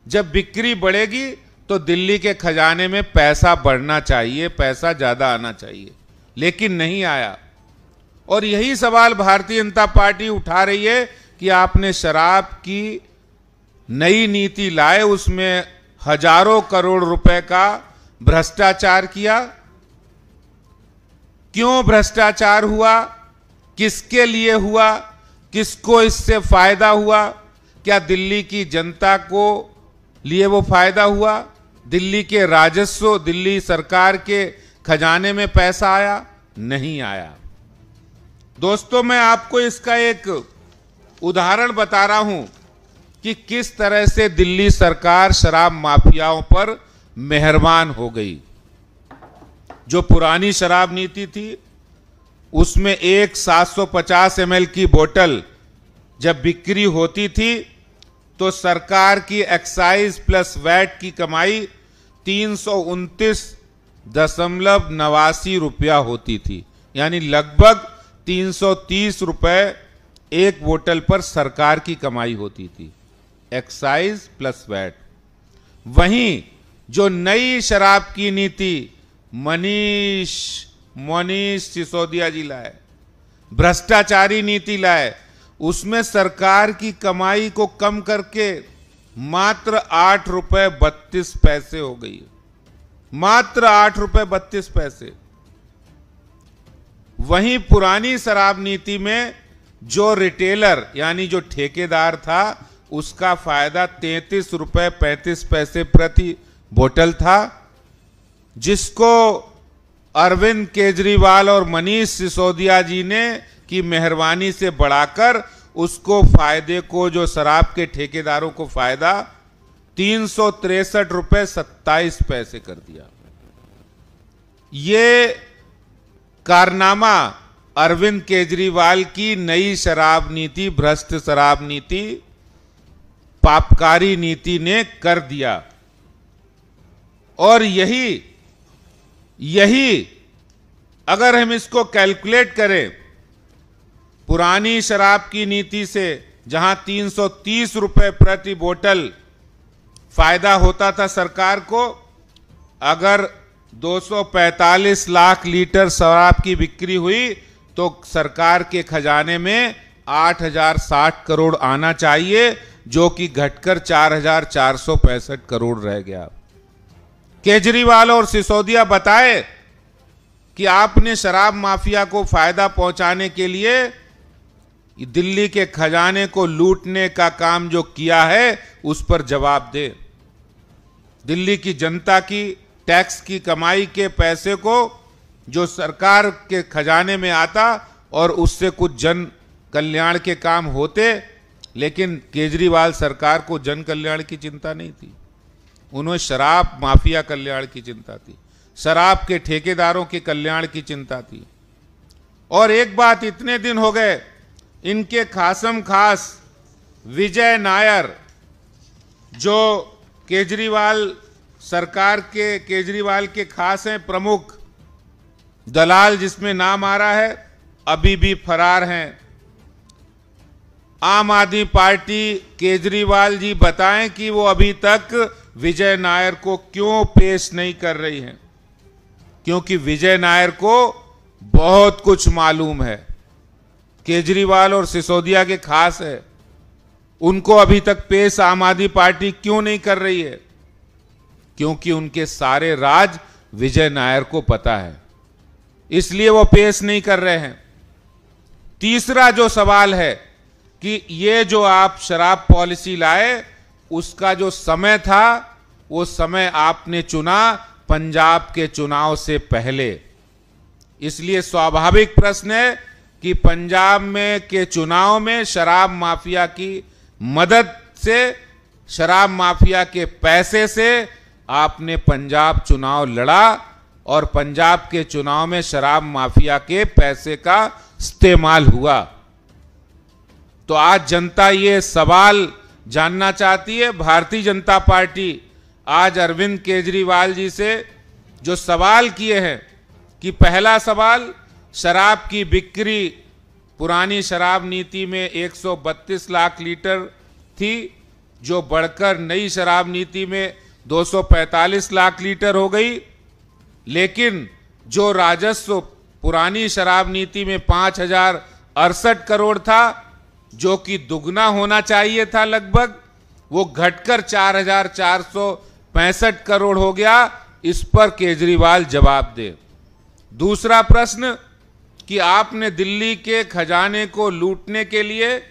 जब बिक्री बढ़ेगी तो दिल्ली के खजाने में पैसा बढ़ना चाहिए, पैसा ज्यादा आना चाहिए, लेकिन नहीं आया। और यही सवाल भारतीय जनता पार्टी उठा रही है कि आपने शराब की नई नीति लाए, उसमें हजारों करोड़ रुपए का भ्रष्टाचार किया। क्यों भ्रष्टाचार हुआ, किसके लिए हुआ, किसको इससे फायदा हुआ? क्या दिल्ली की जनता को लिए वो फायदा हुआ? दिल्ली के राजस्व, दिल्ली सरकार के खजाने में पैसा आया? नहीं आया। दोस्तों, मैं आपको इसका एक उदाहरण बता रहा हूं कि किस तरह से दिल्ली सरकार शराब माफियाओं पर मेहरबान हो गई। जो पुरानी शराब नीति थी उसमें एक 750 ml की बोतल जब बिक्री होती थी तो सरकार की एक्साइज प्लस वैट की कमाई 329.89 रुपया होती थी, यानी लगभग 330 रुपए एक बोतल पर सरकार की कमाई होती थी, एक्साइज प्लस वैट। वहीं जो नई शराब की नीति मनीष सिसोदिया जी लाए, भ्रष्टाचारी नीति लाए, उसमें सरकार की कमाई को कम करके मात्र 8 रुपए 32 पैसे हो गई, मात्र 8 रुपए 32 पैसे। वहीं पुरानी शराब नीति में जो रिटेलर यानी जो ठेकेदार था उसका फायदा 33 रुपए 35 पैसे प्रति बोतल था, जिसको अरविंद केजरीवाल और मनीष सिसोदिया जी ने की मेहरबानी से बढ़ाकर उसको फायदे को, जो शराब के ठेकेदारों को फायदा 363 रुपए 27 पैसे कर दिया। ये कारनामा अरविंद केजरीवाल की नई शराब नीति, भ्रष्ट शराब नीति, पापकारी नीति ने कर दिया। और यही अगर हम इसको कैलकुलेट करें, पुरानी शराब की नीति से जहां 330 रुपए प्रति बोतल फायदा होता था सरकार को, अगर 245 लाख लीटर शराब की बिक्री हुई तो सरकार के खजाने में 8,060 करोड़ आना चाहिए, जो कि घटकर 4,465 करोड़ रह गया। केजरीवाल और सिसोदिया बताए कि आपने शराब माफिया को फायदा पहुंचाने के लिए दिल्ली के खजाने को लूटने का काम जो किया है उस पर जवाब दे। दिल्ली की जनता की टैक्स की कमाई के पैसे को जो सरकार के खजाने में आता और उससे कुछ जन कल्याण के काम होते, लेकिन केजरीवाल सरकार को जन कल्याण की चिंता नहीं थी, उन्हें शराब माफिया कल्याण की चिंता थी, शराब के ठेकेदारों के कल्याण की चिंता थी। और एक बात, इतने दिन हो गए इनके खासम खास विजय नायर, जो केजरीवाल सरकार के, केजरीवाल के खास हैं प्रमुख दलाल जिसमें नाम आ रहा है, अभी भी फरार हैं। आम आदमी पार्टी, केजरीवाल जी बताएं कि वो अभी तक विजय नायर को क्यों पेश नहीं कर रही हैं, क्योंकि विजय नायर को बहुत कुछ मालूम है, केजरीवाल और सिसोदिया के खास है, उनको अभी तक पेश आम आदमी पार्टी क्यों नहीं कर रही है, क्योंकि उनके सारे राज विजय नायर को पता है, इसलिए वो पेश नहीं कर रहे हैं। तीसरा जो सवाल है कि ये जो आप शराब पॉलिसी लाए, उसका जो समय था वो समय आपने चुना पंजाब के चुनाव से पहले, इसलिए स्वाभाविक प्रश्न है कि पंजाब में के चुनाव में शराब माफिया की मदद से, शराब माफिया के पैसे से आपने पंजाब चुनाव लड़ा और पंजाब के चुनाव में शराब माफिया के पैसे का इस्तेमाल हुआ। तो आज जनता ये सवाल जानना चाहती है। भारतीय जनता पार्टी आज अरविंद केजरीवाल जी से जो सवाल किए हैं कि पहला सवाल, शराब की बिक्री पुरानी शराब नीति में 132 लाख लीटर थी, जो बढ़कर नई शराब नीति में 245 लाख लीटर हो गई, लेकिन जो राजस्व पुरानी शराब नीति में 5,068 करोड़ था, जो कि दुगना होना चाहिए था लगभग, वो घटकर 4,465 करोड़ हो गया। इस पर केजरीवाल जवाब दे। दूसरा प्रश्न कि आपने दिल्ली के खजाने को लूटने के लिए,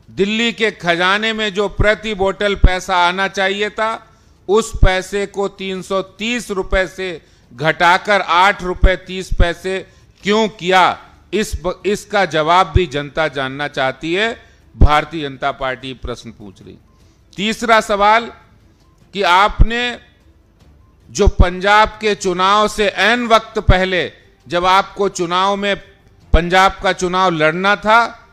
दिल्ली के खजाने में जो प्रति बोतल पैसा आना चाहिए था, उस पैसे को 330 रुपए से घटाकर 8 रुपए 30 पैसे क्यों किया, इसका जवाब भी जनता जानना चाहती है। भारतीय जनता पार्टी प्रश्न पूछ रही। तीसरा सवाल कि आपने जो पंजाब के चुनाव से ऐन वक्त पहले, जब आपको चुनाव में पंजाब का चुनाव लड़ना था,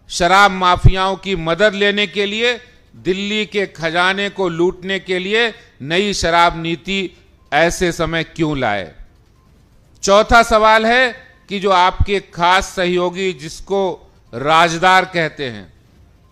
शराब माफियाओं की मदद लेने के लिए, दिल्ली के खजाने को लूटने के लिए नई शराब नीति ऐसे समय क्यों लाए। चौथा सवाल है कि जो आपके खास सहयोगी, जिसको राजदार कहते हैं,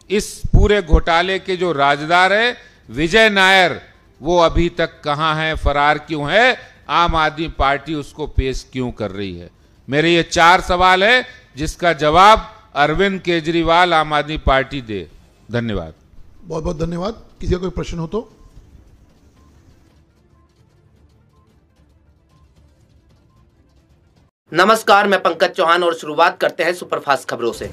इस पूरे घोटाले के जो राजदार है विजय नायर, वो अभी तक कहां है, फरार क्यों है, आम आदमी पार्टी उसको पेश क्यों कर रही है। मेरे ये 4 सवाल है जिसका जवाब अरविंद केजरीवाल आम आदमी पार्टी दे। धन्यवाद। बहुत बहुत धन्यवाद। किसी का कोई प्रश्न हो तो? नमस्कार, मैं पंकज चौहान और शुरुआत करते हैं सुपरफास्ट खबरों से।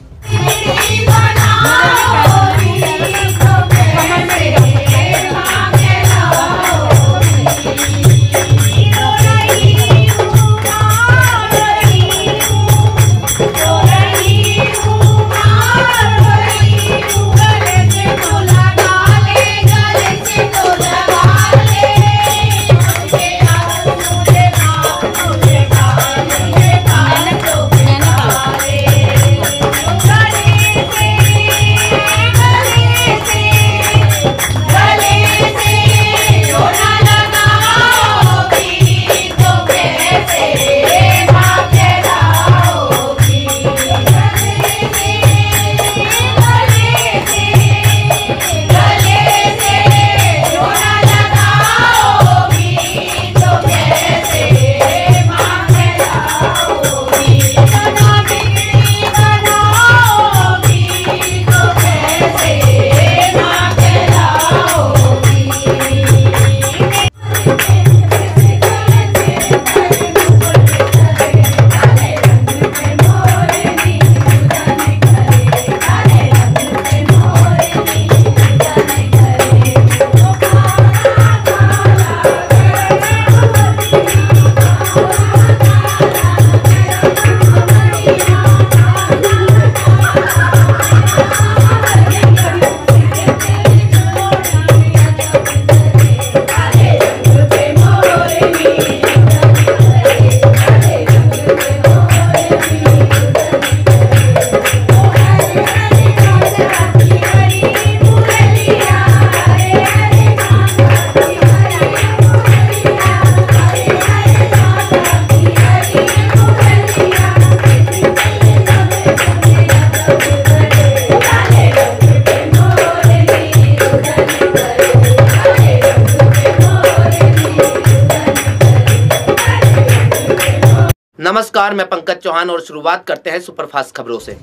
नमस्कार, मैं पंकज चौहान और शुरुआत करते हैं सुपरफास्ट खबरों से।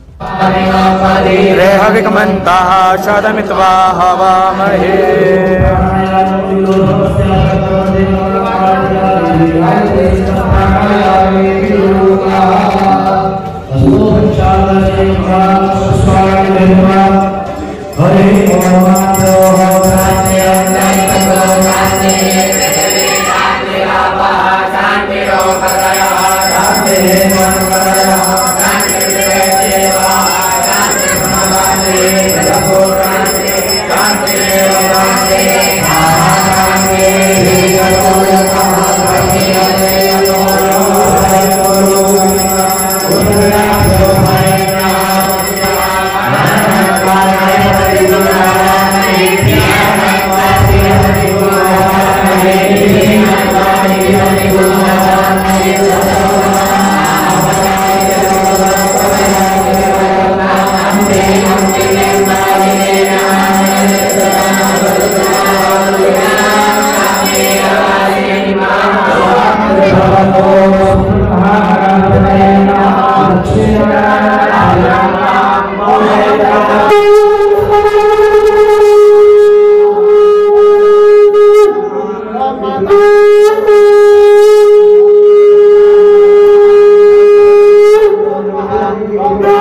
Om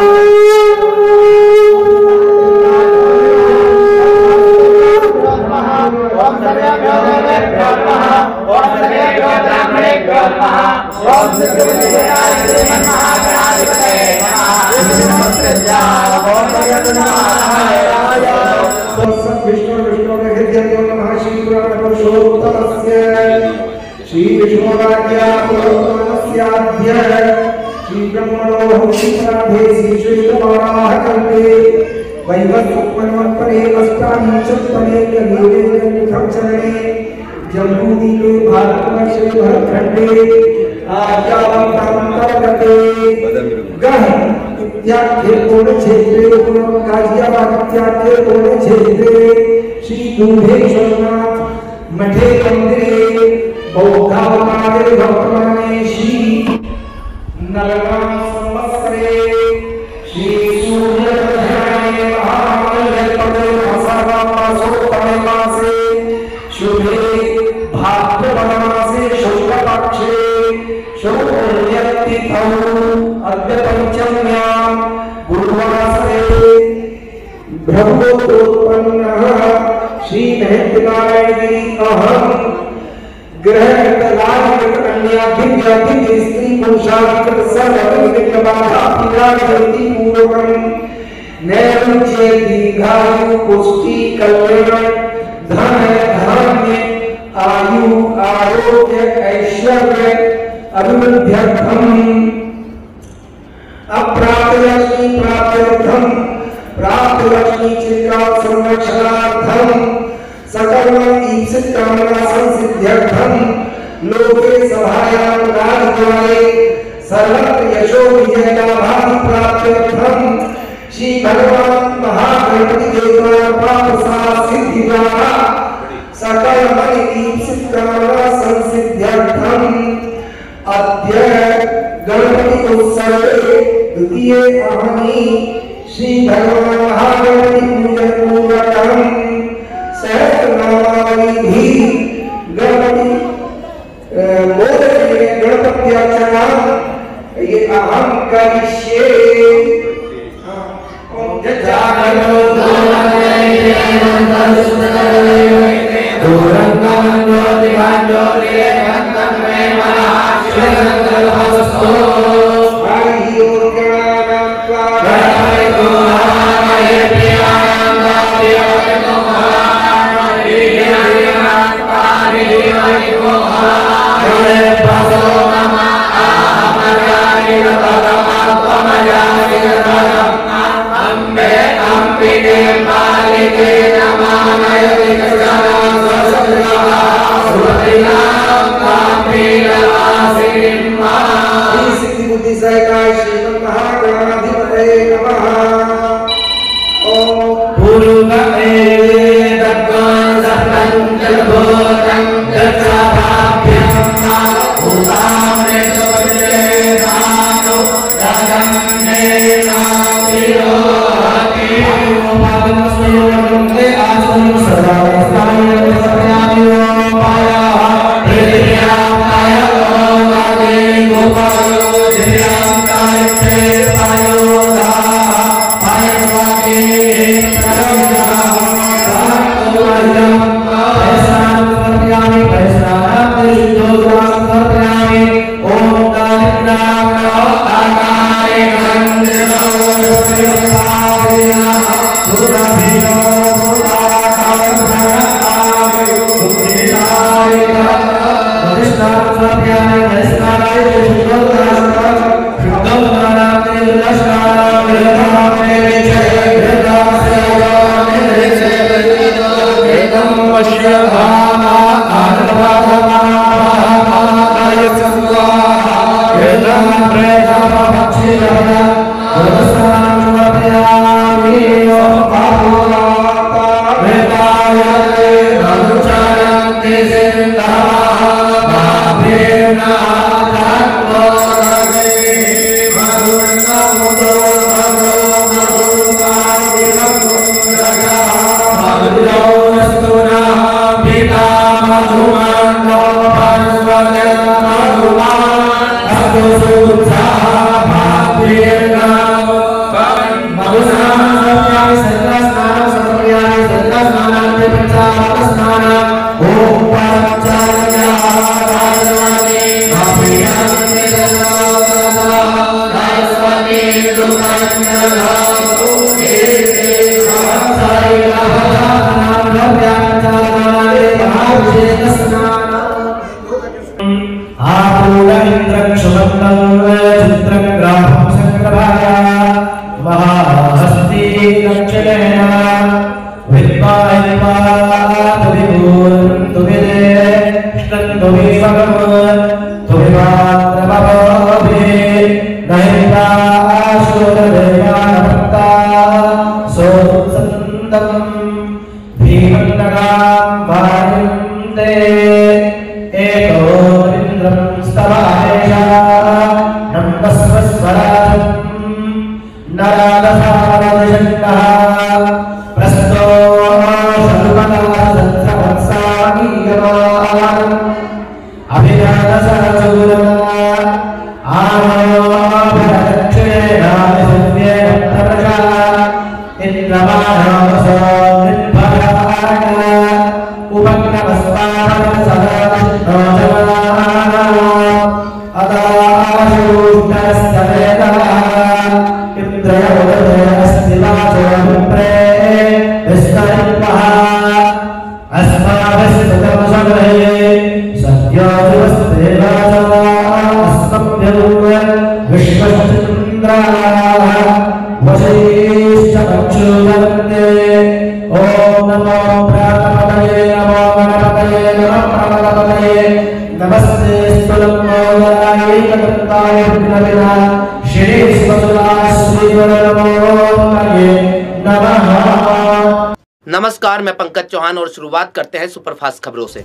नमस्कार, मैं पंकज चौहान और शुरुआत करते हैं सुपरफास्ट खबरों से।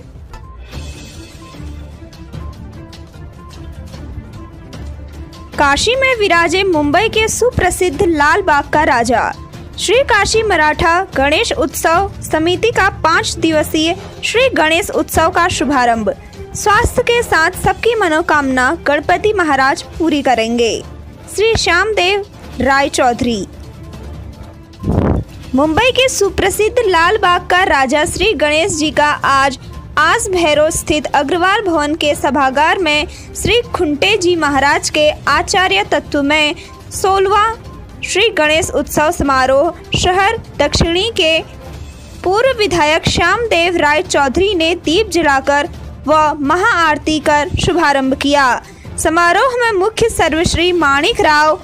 काशी में विराजे मुंबई के सुप्रसिद्ध लाल बाग का राजा। श्री काशी मराठा गणेश उत्सव समिति का 5 दिवसीय श्री गणेश उत्सव का शुभारंभ। स्वास्थ्य के साथ सबकी मनोकामना गणपति महाराज पूरी करेंगे। श्री श्यामदेव राय चौधरी। मुंबई के सुप्रसिद्ध लाल बाग का राजा श्री गणेश जी का आज आस भैरव स्थित अग्रवाल भवन के सभागार में श्री खुंटे जी महाराज के आचार्य तत्व में 16वां श्री गणेश उत्सव समारोह शहर दक्षिणी के पूर्व विधायक श्यामदेव राय चौधरी ने दीप जलाकर व महाआरती कर शुभारंभ किया। समारोह में मुख्य सर्वश्री माणिक राव,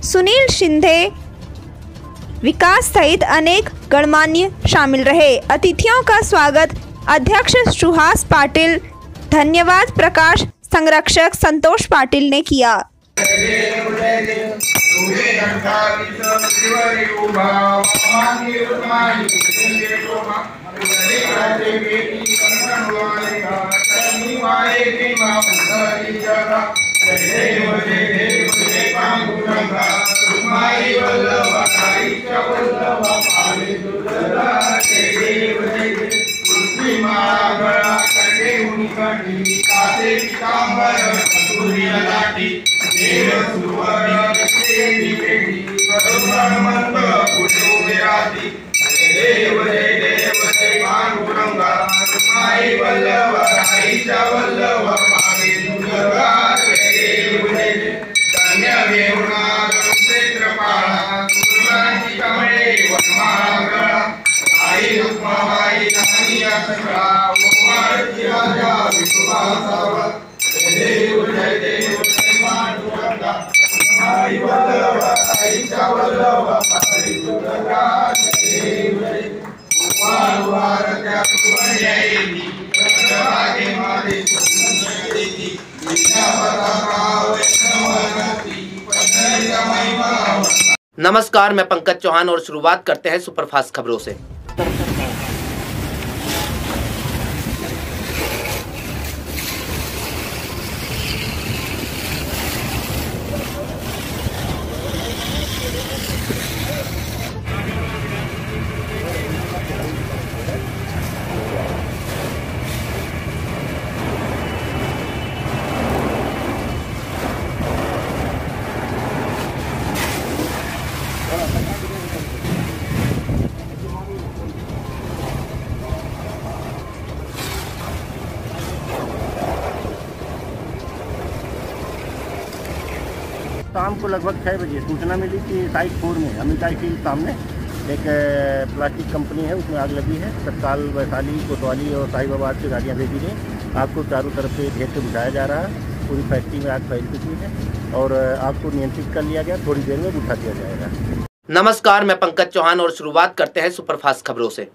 सुनील शिंदे, विकास सहित अनेक गणमान्य शामिल रहे। अतिथियों का स्वागत अध्यक्ष सुहास पाटिल, धन्यवाद प्रकाश संरक्षक संतोष पाटिल ने किया। नमस्कार, मैं पंकज चौहान और शुरुआत करते हैं सुपरफास्ट खबरों से। शाम को लगभग 6 बजे सूचना मिली कि साइट 4 में अमिताई फील्ड सामने एक प्लास्टिक कंपनी है, उसमें आग लगी है। तत्काल वैशाली, कोतवाली और साहिबाबाद से गाड़ियाँ भेजी गई। आग को चारों तरफ से घेर से बुझाया जा रहा है। पूरी फैक्ट्री में आग फैल चुकी है और आग को नियंत्रित कर लिया गया। थोड़ी देर में बुझा दिया जाएगा। नमस्कार, मैं पंकज चौहान और शुरुआत करते हैं सुपरफास्ट खबरों से।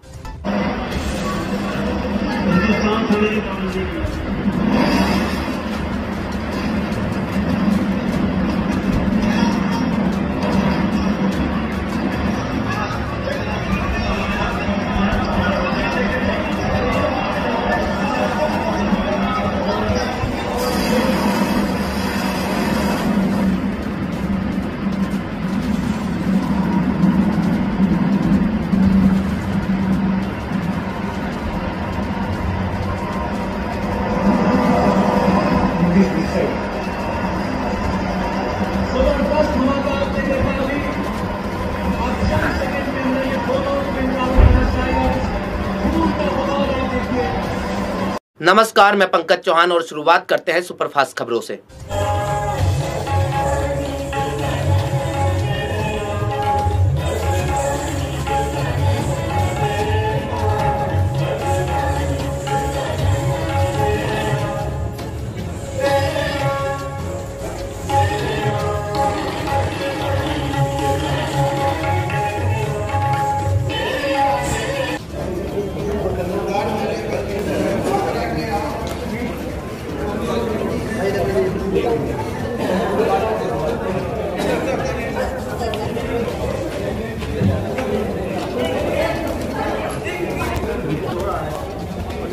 नमस्कार, मैं पंकज चौहान और शुरुआत करते हैं सुपरफास्ट खबरों से।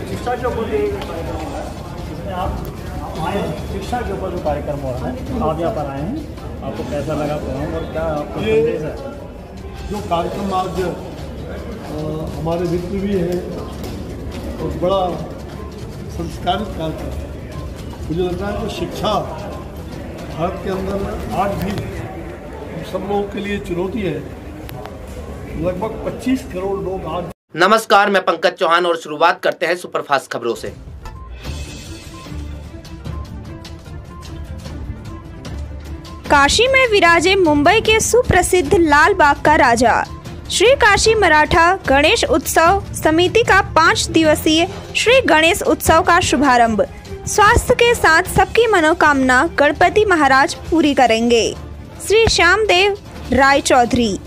शिक्षा के ऊपर शिक्षा के ऊपर जो कार्यक्रम हो रहा है, आप यहाँ पर आए हैं, आपको कैसा लगा प्रोग्राम और क्या आपका संदेश है? जो कार्यक्रम आज हमारे मित्र भी है और बड़ा संस्कारित कार्यक्रम है। मुझे लग रहा है कि शिक्षा भारत के अंदर आज भी सब लोगों के लिए चुनौती है। लगभग 25 करोड़ लोग आज। नमस्कार, मैं पंकज चौहान और शुरुआत करते हैं सुपरफास्ट खबरों से। काशी में विराजे मुंबई के सुप्रसिद्ध लाल बाग का राजा। श्री काशी मराठा गणेश उत्सव समिति का 5 दिवसीय श्री गणेश उत्सव का शुभारंभ। स्वास्थ्य के साथ सबकी मनोकामना गणपति महाराज पूरी करेंगे। श्री श्यामदेव राय चौधरी।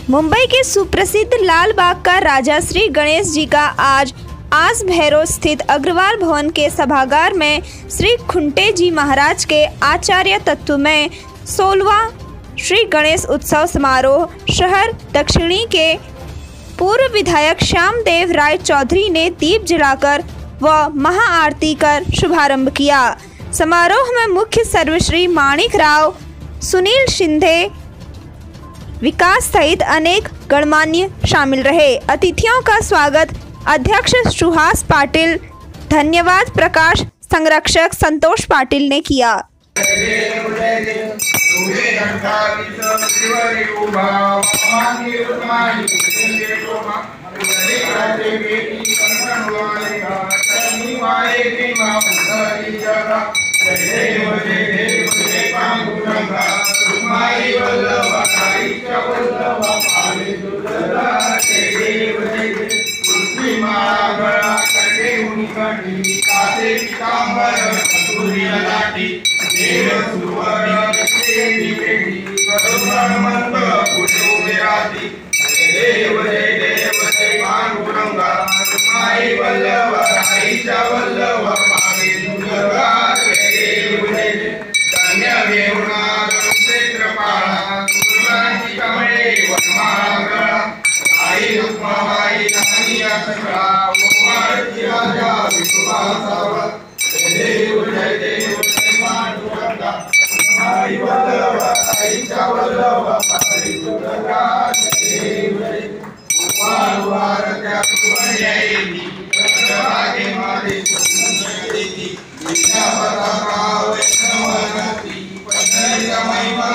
मुंबई के सुप्रसिद्ध लाल बाग का राजा श्री गणेश जी का आज आस भैरव स्थित अग्रवाल भवन के सभागार में श्री खुंटे जी महाराज के आचार्य तत्व में 16वां श्री गणेश उत्सव समारोह शहर दक्षिणी के पूर्व विधायक श्यामदेव राय चौधरी ने दीप जलाकर व महाआरती कर शुभारंभ किया। समारोह में मुख्य सर्वश्री माणिक राव, सुनील शिंदे, विकास सहित अनेक गणमान्य शामिल रहे। अतिथियों का स्वागत अध्यक्ष सुहास पाटिल, धन्यवाद प्रकाश संरक्षक संतोष पाटिल ने किया। Bye. देव जय पांडुरंगा माई वल्लभ आईच्या वल्लभ पावे दुर्गा देव जय धन्य देवना क्षेत्रपाळा दुर्गांची कमळे वनमाळा आई रुक्माबाई नानी असरा ओमाळची राजा विठुबा देव जय पांडुरंगा माई वल्लभ आईच्या वल्लभ पावे दुर्गा देव जय वार त्या तुमयेनी जगागे मारे सुंदरती विद्या परावा वैष्णवनती पंढरीचा महिमा